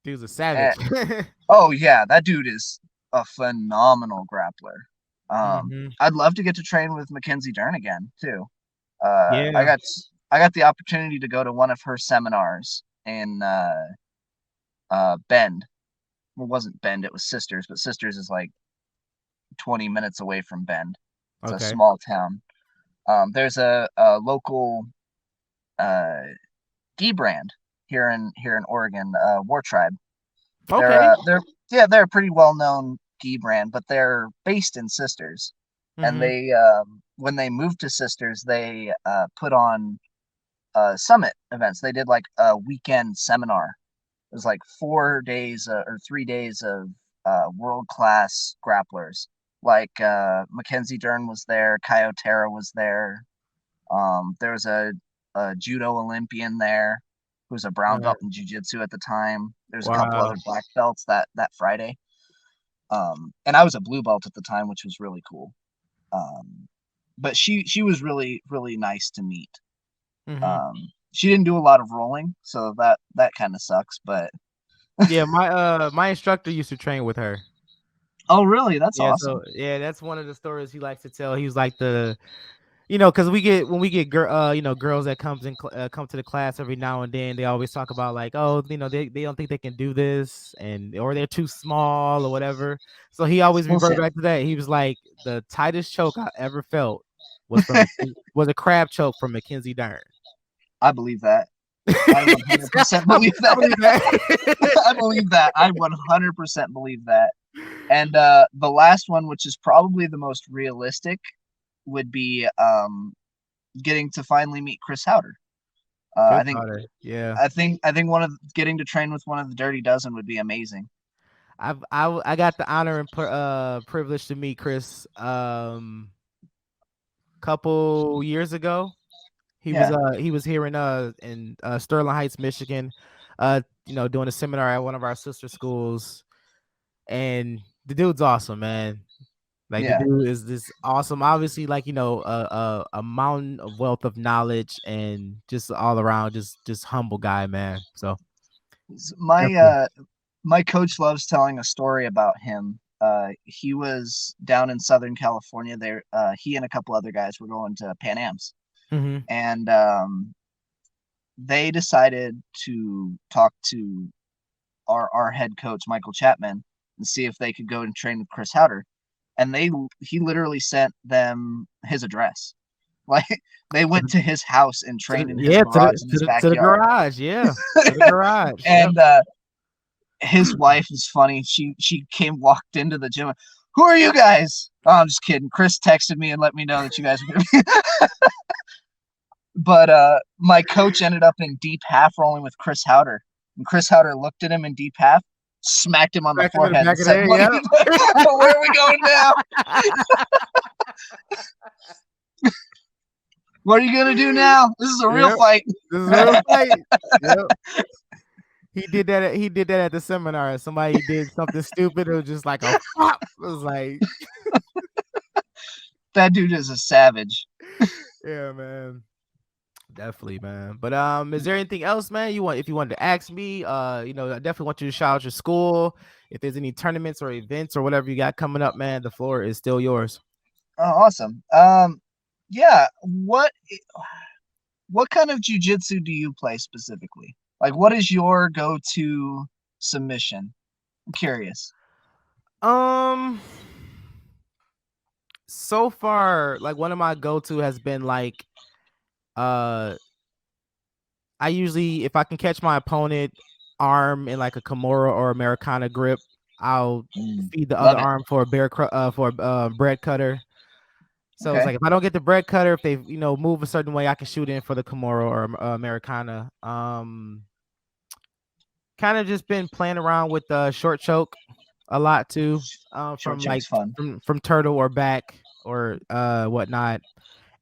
Dude's a And, savage. oh yeah, that dude is a phenomenal grappler. Mm-hmm. I'd love to get to train with Mackenzie Dern again too. I Yeah. got the opportunity to go to one of her seminars in Bend. Well, it wasn't Bend, it was Sisters, but Sisters is like 20 minutes away from Bend. It's a Okay. small town. There's a local uh, gi brand here in Oregon, War Tribe. Okay. They're a pretty well known gi brand, but they're based in Sisters. And Mm-hmm. they when they moved to Sisters, they put on summit events. They did like a weekend seminar. It was like 4 days or 3 days of world class grapplers. Like Mackenzie Dern was there, Kyotera was there. There was a judo Olympian there. who was a brown belt in jiu-jitsu at the time. There's a couple Wow. other black belts that Friday. And I was a blue belt at the time, which was really cool. But she was really, really nice to meet. She didn't do a lot of rolling, so that kind of sucks, but Yeah, my instructor used to train with her. Oh, really? That's Yeah, awesome. so yeah, that's one of the stories he likes to tell. He was like the, you know, because when we get you know, girls that come to the class every now and then, they always talk about like, oh, you know, they don't think they can do this, and or they're too small or whatever. So he always reverted back to that. He was like, the tightest choke I ever felt was was a crab choke from Mackenzie Dern. I believe that. I 100% believe that. I believe that. I 100% believe that. And the last one, which is probably the most realistic, would be getting to finally meet Chris Howder. I think getting to train with one of the Dirty Dozen would be amazing. I got the honor and privilege to meet Chris couple years ago. He was here in Sterling Heights, Michigan, you know, doing a seminar at one of our sister schools, and the dude's awesome, man. Like the dude is this awesome, obviously, like, you know, a mountain of wealth of knowledge and just all around just humble guy, man. So my coach loves telling a story about him. He was down in Southern California. There, he and a couple other guys were going to Pan Am's, and they decided to talk to our head coach Michael Chapman and see if they could go and train with Chris Howder. And he literally sent them his address. Like they went to his house and trained in his garage in his backyard. To the garage, yeah. To the garage. And his wife is funny. She walked into the gym. Who are you guys? Oh, I'm just kidding. Chris texted me and let me know that you guys are gonna be But my coach ended up in deep half rolling with Chris Howder. And Chris Howder looked at him in deep half, smacked him on the forehead and said, where are we going now? What are you going to do now? This is a real fight. This is a real fight. He did that at the seminar. Somebody did something stupid. It was just like a pop. It was like that dude is a savage. Yeah, man. Definitely, man. But is there anything else, man, if you wanted to ask me? You know, I definitely want you to shout out your school. If there's any tournaments or events or whatever you got coming up, man, the floor is still yours. Oh, awesome. Yeah. What kind of jiu-jitsu do you play specifically? Like, what is your go-to submission? I'm curious. So far, like one of my go-to has been like, I usually, if I can catch my opponent arm in like a Kimura or Americana grip, I'll feed the other arm for a bread cutter. So it's like if I don't get the bread cutter, if they, you know, move a certain way, I can shoot in for the Kimura or Americana. Kind of just been playing around with the short choke a lot too, from like from turtle or back or whatnot.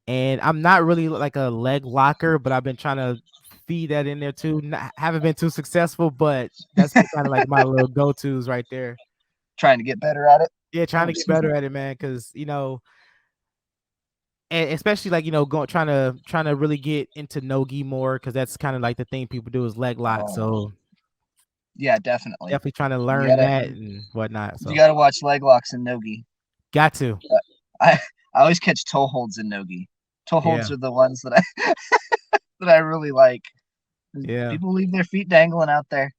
And I'm not really like a leg locker, but I've been trying to feed that in there too. Haven't been too successful, but that's kind of like my little go-tos right there. Trying to get better at it. Yeah, trying to get better at it, man. Because, you know, and especially like, you know, trying to really get into no-gi more, because that's kind of like the thing people do is leg lock. So yeah, definitely trying to learn that and whatnot. So you got to watch leg locks and no-gi. Got to. I always catch toe holds in no-gi. Toe holds are the ones that I really like. Yeah, people leave their feet dangling out there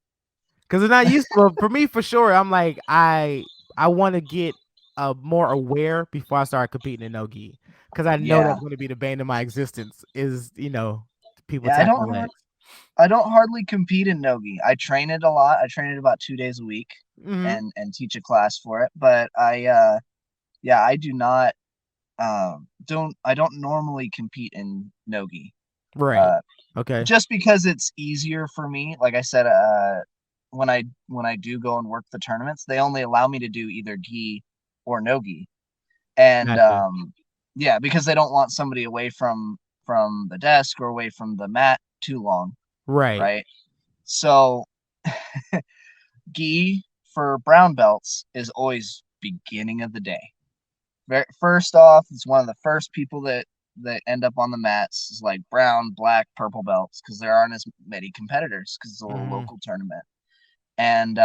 because they're not used to. Well, for me, for sure, I'm like I want to get more aware before I start competing in no-gi, because I know that's going to be the bane of my existence. Is, you know, people tapping my legs. I don't hardly compete in no-gi. I train it a lot. I train it about 2 days a week and teach a class for it. But I do not. I don't normally compete in no-gi. Right. Okay. Just because it's easier for me. Like I said, when I do go and work the tournaments, they only allow me to do either gi or no-gi. And because they don't want somebody away from the desk or away from the mat too long. Right. So gi for brown belts is always beginning of the day. First off, it's one of the first people that end up on the mats is like brown, black, purple belts because there aren't as many competitors because it's a little local tournament. And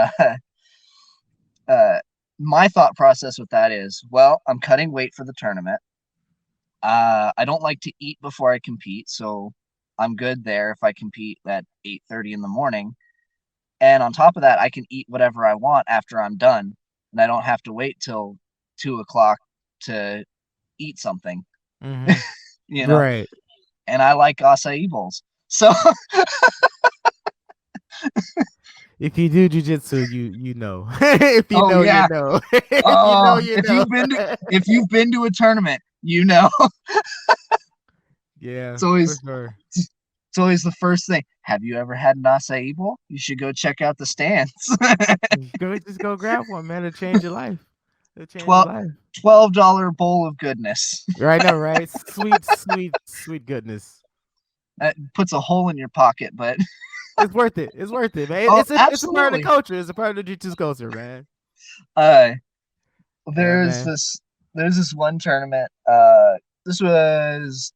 my thought process with that is, well, I'm cutting weight for the tournament. I don't like to eat before I compete, so I'm good there if I compete at 8:30 in the morning. And on top of that, I can eat whatever I want after I'm done, and I don't have to wait till 2 o'clock to eat something. You know, Right. and I like acai bowls. So if you do jujitsu, you know. If you know, yeah. you know. If you know, you know. If you've been to a tournament, you know. Yeah, It's always for sure. it's always the first thing. Have you ever had an acai bowl? You should go check out the stands. Just go grab one, man. It'll change your life. It'll change your 12 life. $12 bowl of goodness. Right now, right? Sweet, sweet, sweet goodness. It puts a hole in your pocket, but it's worth it. It's worth it, man. It's a part of the culture. It's a part of the jiu-jitsu culture, man. There's this one tournament. This was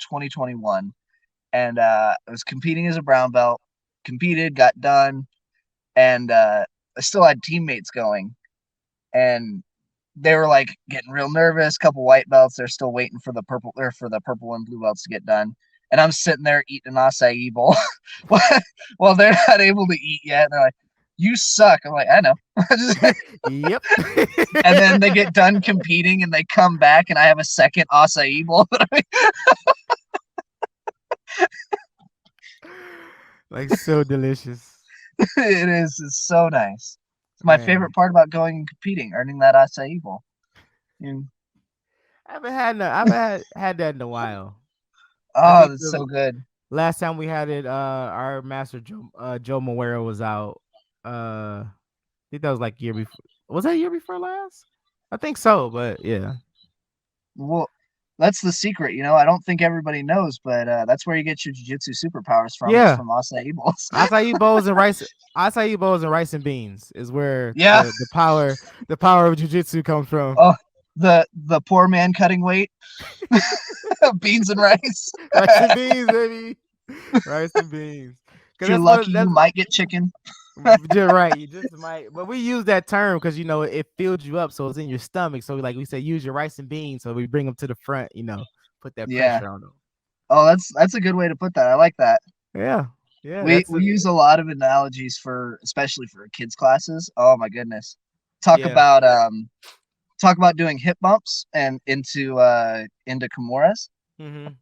2021, and I was competing as a brown belt. Competed, got done, and I still had teammates going, and they were like getting real nervous. Couple white belts, they're still waiting for the purple and blue belts to get done. And I'm sitting there eating an acai bowl while they're not able to eat yet. And they're like, "You suck." I'm like, "I know." Yep. And then they get done competing and they come back and I have a second acai bowl. Like so delicious. It is. It's so nice. It's my favorite part about going and competing, earning that acai bowl. I haven't had that in a while. Oh, that's so good. Last time we had it, our master Joe Moera was out. I think that was like year before. Was that year before last? I think so, but yeah. Well, that's the secret, I don't think everybody knows, but that's where you get your jiu-jitsu superpowers from. Yeah, from acai bowls. Acai bowls and rice. Acai bowls and rice and beans is where the power of jiu-jitsu comes from. Oh, the poor man cutting weight. Beans and rice. Rice and beans, baby. Rice and beans. If you're lucky, you might get chicken. You're right. You just might. But we use that term because it fills you up, so it's in your stomach. So like we say, use your rice and beans. So we bring them to the front. Put that pressure on them. Oh, that's a good way to put that. I like that. Yeah. Yeah. We use a lot of analogies especially for kids classes. Oh my goodness. Talk about doing hip bumps and into Kimuras.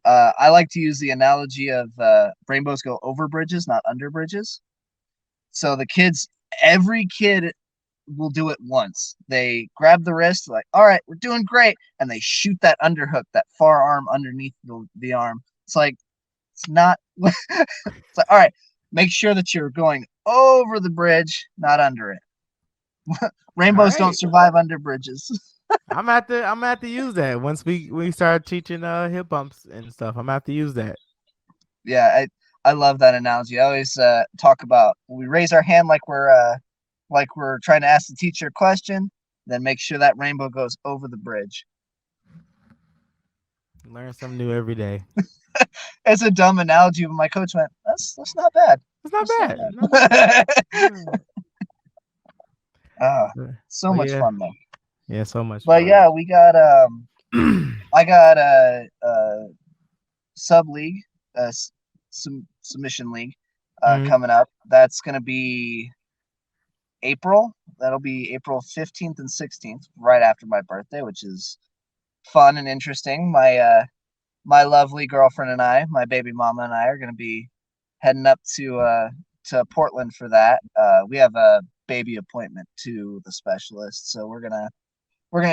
I like to use the analogy of rainbows go over bridges, not under bridges. So every kid will do it once. They grab the wrist, like, all right, we're doing great. And they shoot that underhook, that far arm underneath the arm. It's like, it's not, it's like, all right, make sure that you're going over the bridge, not under it. Rainbows don't survive under bridges. I'm at to use that once we start teaching hip bumps and stuff. I'm gonna have to use that. Yeah, I love that analogy. I always talk about we raise our hand like we're trying to ask the teacher a question, then make sure that rainbow goes over the bridge. Learn something new every day. It's a dumb analogy, but my coach went, "That's not bad. It's not bad. So much fun though. Yeah, so much. But yeah, we got I got a sub league, submission league coming up. That's gonna be April. That'll be April 15th and 16th, right after my birthday, which is fun and interesting. My lovely girlfriend and I, my baby mama and I, are gonna be heading up to Portland for that. We have a baby appointment to the specialist, so we're gonna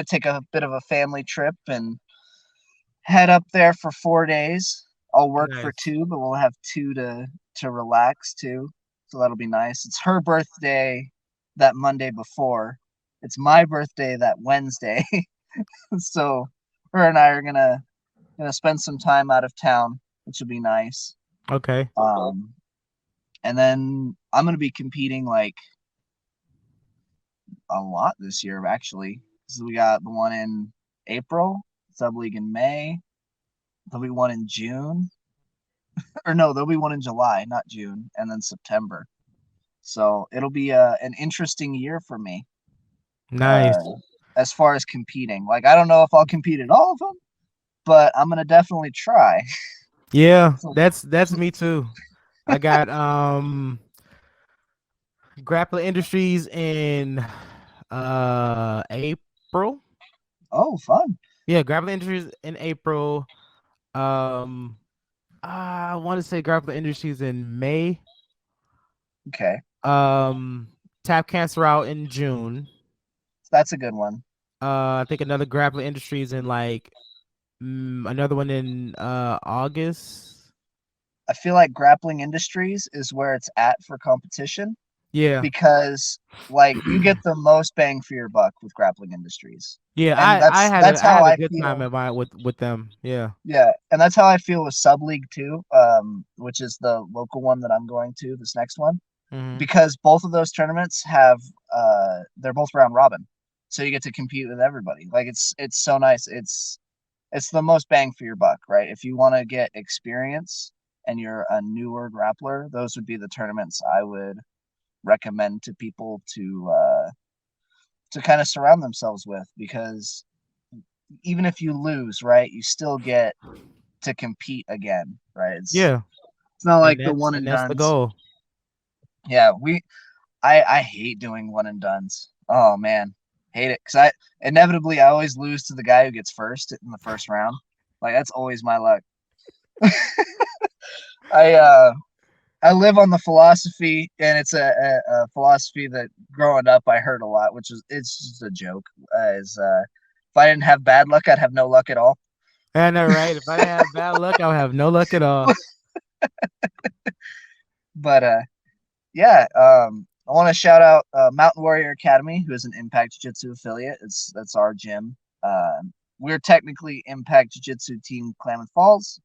take a bit of a family trip and head up there for 4 days. I'll work for 2, but we'll have 2 to relax too, so that'll be nice. It's her birthday that Monday before. It's my birthday that Wednesday, so her and I are gonna spend some time out of town, which will be nice. Okay. And then I'm going to be competing like a lot this year, actually. So we got the one in April, Sub League in May. There'll be one in June. Or no, there'll be one in July, not June, and then September. So it'll be an interesting year for me. Nice. As far as competing. Like, I don't know if I'll compete in all of them, but I'm going to definitely try. Yeah, that's me too. I got Grappling Industries in April. Oh, fun. Yeah, Grappling Industries in April. I want to say Grappling Industries in May. Okay. Tap Cancer out in June. That's a good one. I think another Grappling Industries in like another one in August. I feel like Grappling Industries is where it's at for competition. Yeah. Because like you get the most bang for your buck with Grappling Industries. Yeah, And I had that's how a I good time feel. at my with them. Yeah. Yeah, and that's how I feel with Sub League 2, which is the local one that I'm going to, this next one. Mm-hmm. Because both of those tournaments have they're both round robin. So you get to compete with everybody. Like it's so nice. It's the most bang for your buck, right? If you want to get experience and you're a newer grappler, those would be the tournaments I would recommend to people to kind of surround themselves with, because even if you lose, right, you still get to compete again, right? It's not like the one and that's the dones. goal. Yeah, I hate doing one and dones. Oh man, hate it, because I inevitably I always lose to the guy who gets first in the first round. Like that's always my luck. I live on the philosophy, and it's a philosophy that growing up I heard a lot, which is it's just a joke. If I didn't have bad luck, I'd have no luck at all. I know, right? If I didn't have bad luck, I would have no luck at all. But yeah, I want to shout out Mountain Warrior Academy, who is an Impact Jiu-Jitsu affiliate. That's our gym. We're technically Impact Jiu-Jitsu Team Klamath Falls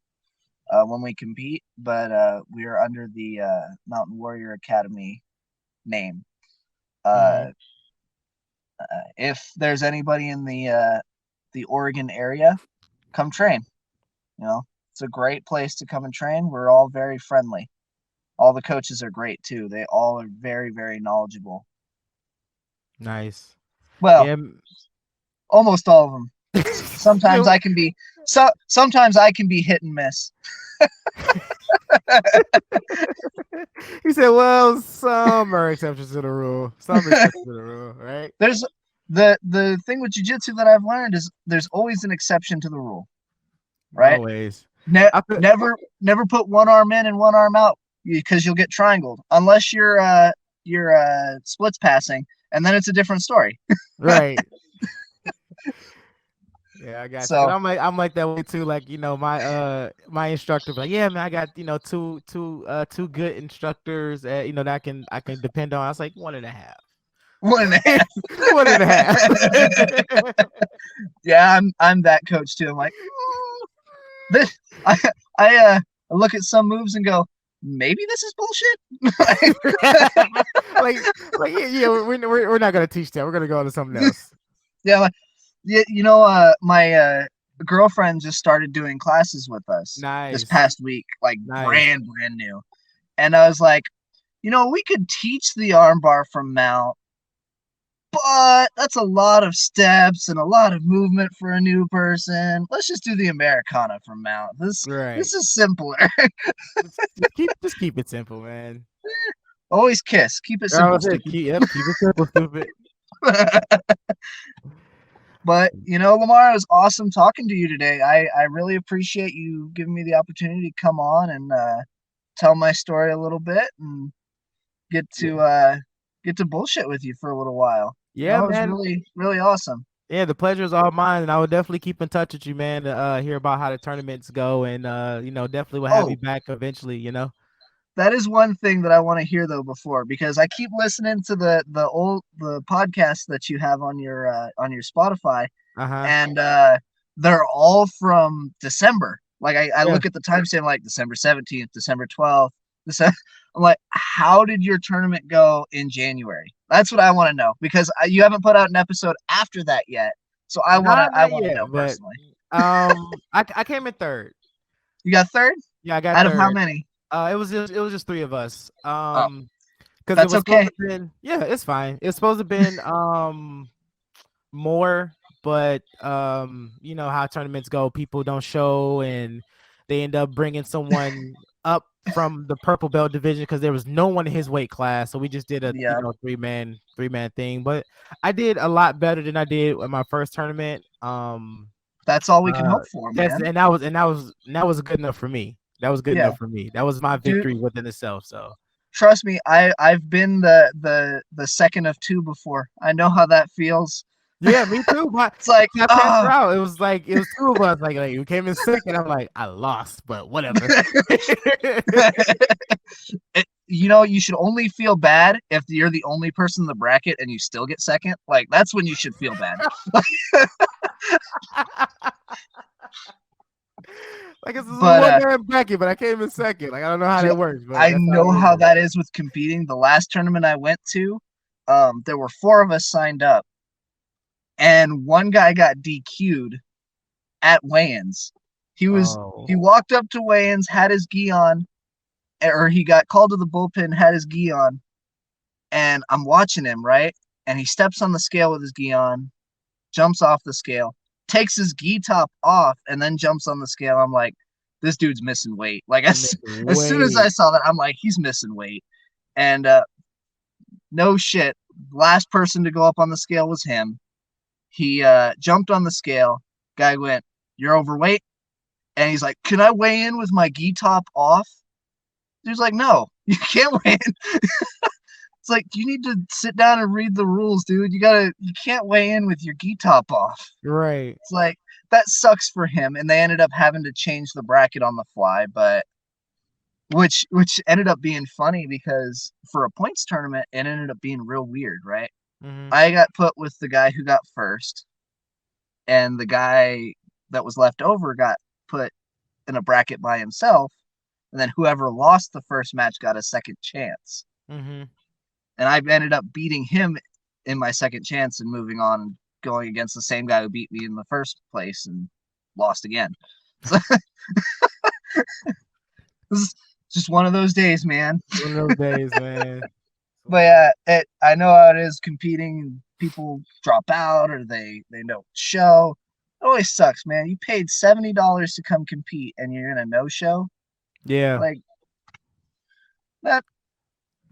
when we compete, but we are under the Mountain Warrior Academy name. If there's anybody in the Oregon area, come train. You know, it's a great place to come and train. We're all very friendly. All the coaches are great too. They all are very, very knowledgeable. Nice. Well, Yeah. almost all of them. Sometimes Yeah. I can be sometimes I can be hit and miss. He said, "Well, some are exceptions to the rule. Some exceptions to the rule, right?" There's the thing with jiu-jitsu that I've learned is there's always an exception to the rule, right? Always. Never put one arm in and one arm out, because you'll get triangled unless you're splits passing, and then it's a different story. Right. Yeah, I got you. So I'm like that way too. Like, you know, my instructor be like, yeah, man, I got, you know, two good instructors you know, that I can depend on. I was like, 1.5. 1.5. 1.5. Yeah, I'm that coach too. I'm like, this I look at some moves and go, maybe this is bullshit. like yeah, we're not gonna teach that. We're gonna go on to something else. Yeah, you know, my girlfriend just started doing classes with us this past week, like brand new. And I was like, you know, we could teach the armbar from mount, but that's a lot of steps and a lot of movement for a new person. Let's just do the Americana from mount. This is simpler. just keep it simple, man. Always kiss. Keep it simple. Keep it simple, stupid. But, you know, Lamar, it was awesome talking to you today. I really appreciate you giving me the opportunity to come on and tell my story a little bit and get to bullshit with you for a little while. Yeah, you know, man. It was really, really awesome. Yeah, the pleasure is all mine, and I will definitely keep in touch with you, man, to hear about how the tournaments go, and you know, definitely will have you back eventually, you know. That is one thing that I want to hear though before, because I keep listening to the podcasts that you have on your Spotify, and they're all from December. Like I look at the timestamp, like December 17th, December 12th. I'm like, how did your tournament go in January? That's what I want to know, because you haven't put out an episode after that yet. So I want to know but personally. I came in third. You got third? Yeah, I got Out third. of how many? It was just 3 of us. Oh, because it that's was okay. supposed to been, yeah, it's fine. It's supposed to been more, but you know how tournaments go, people don't show and they end up bringing someone up from the purple belt division because there was no one in his weight class, so we just did a Yeah. three-man thing. But I did a lot better than I did in my first tournament. That's all we can hope for, man. And that was good enough for me. That was good enough for me. That was my victory within itself. So trust me, I've been the second of 2 before. I know how that feels. Yeah, me too. But it's like, I passed her out. It was 2 of us. Like we came in second. I'm like, I lost, but whatever. You should only feel bad if you're the only person in the bracket and you still get second. Like, that's when you should feel bad. It's a one-man bracket, but I came in second. Like, I don't know how that works. But I know how that is with competing. The last tournament I went to, there were 4 of us signed up, and one guy got DQ'd at weigh-ins. He walked up to weigh-ins, had his gi on, or he got called to the bullpen, had his gi on, and I'm watching him, right? And he steps on the scale with his gi on, jumps off the scale, takes his gi top off, and then jumps on the scale. I'm like, this dude's missing weight. Like, as soon as I saw that, I'm like, he's missing weight. And no shit, last person to go up on the scale was him. He jumped on the scale. Guy went, "You're overweight." And he's like, "Can I weigh in with my gi top off?" Dude's like, "No, you can't weigh in." It's like, you need to sit down and read the rules, dude. You can't weigh in with your gi top off. Right. It's like, that sucks for him. And they ended up having to change the bracket on the fly, but which ended up being funny because for a points tournament, it ended up being real weird, right? Mm-hmm. I got put with the guy who got first, and the guy that was left over got put in a bracket by himself, and then whoever lost the first match got a second chance. Mm-hmm. And I ended up beating him in my second chance and moving on and going against the same guy who beat me in the first place and lost again. So this is just one of those days, man. One of those days, man. But I know how it is competing. People drop out or they don't show. It always sucks, man. You paid $70 to come compete and you're in a no-show. Yeah. Like, that.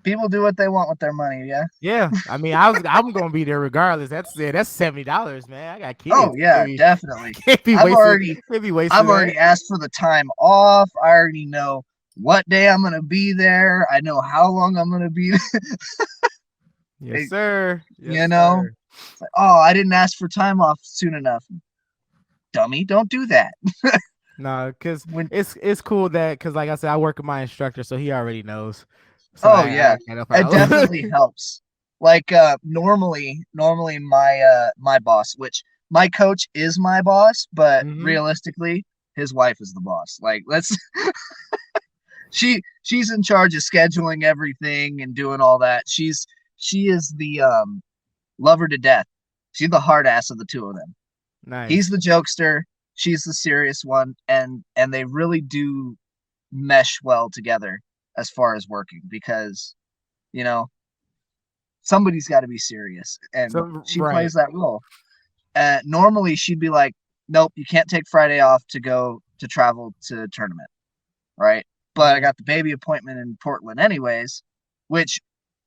People do what they want with their money, yeah. Yeah, I mean, I'm gonna be there regardless. That's $70, man. I got kids. Oh yeah, definitely. I've already asked for the time off. I already know what day I'm gonna be there. I know how long I'm gonna be there. Yes, sir. It's like, oh, I didn't ask for time off soon enough. Dummy, don't do that. No, because it's cool because, like I said, I work with my instructor, so he already knows. So it definitely helps. Like normally my boss, which my coach is my boss, but realistically, his wife is the boss. Like, let's she's in charge of scheduling everything and doing all that. She is the lover to death. She's the hard ass of the two of them. Nice. He's the jokester, she's the serious one, and they really do mesh well together as far as working, because somebody's got to be serious, and she plays that role. Normally she'd be like, nope, you can't take Friday off to go to travel to a tournament, right? But I got the baby appointment in Portland anyways, which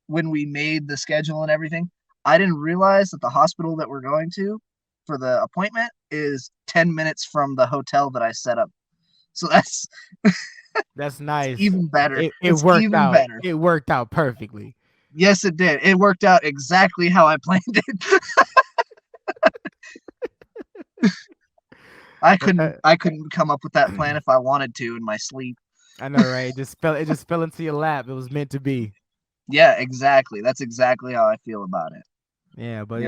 when we made the schedule and everything, I didn't realize that the hospital that we're going to for the appointment is 10 minutes from the hotel that I set up. So that's nice. Even better. It worked out. Better. It worked out perfectly. Yes, it did. It worked out exactly how I planned it. I couldn't come up with that plan if I wanted to in my sleep. I know, right? It just fell into your lap. It was meant to be. Yeah, exactly. That's exactly how I feel about it. Yeah, but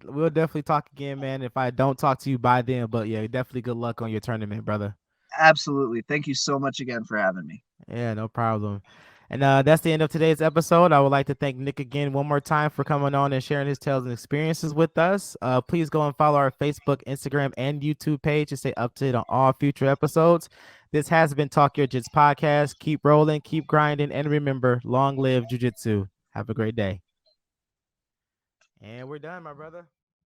we'll definitely talk again, man. If I don't talk to you by then, but yeah, definitely good luck on your tournament, brother. Absolutely. Thank you so much again for having me. Yeah, no problem. And that's the end of today's episode. I would like to thank Nick again one more time for coming on and sharing his tales and experiences with us. Please go and follow our Facebook, Instagram, and YouTube page to stay up to date on all future episodes. This has been Talk Your Jits podcast. Keep rolling, keep grinding, and remember, long live Jiu-Jitsu. Have a great day. And we're done, my brother.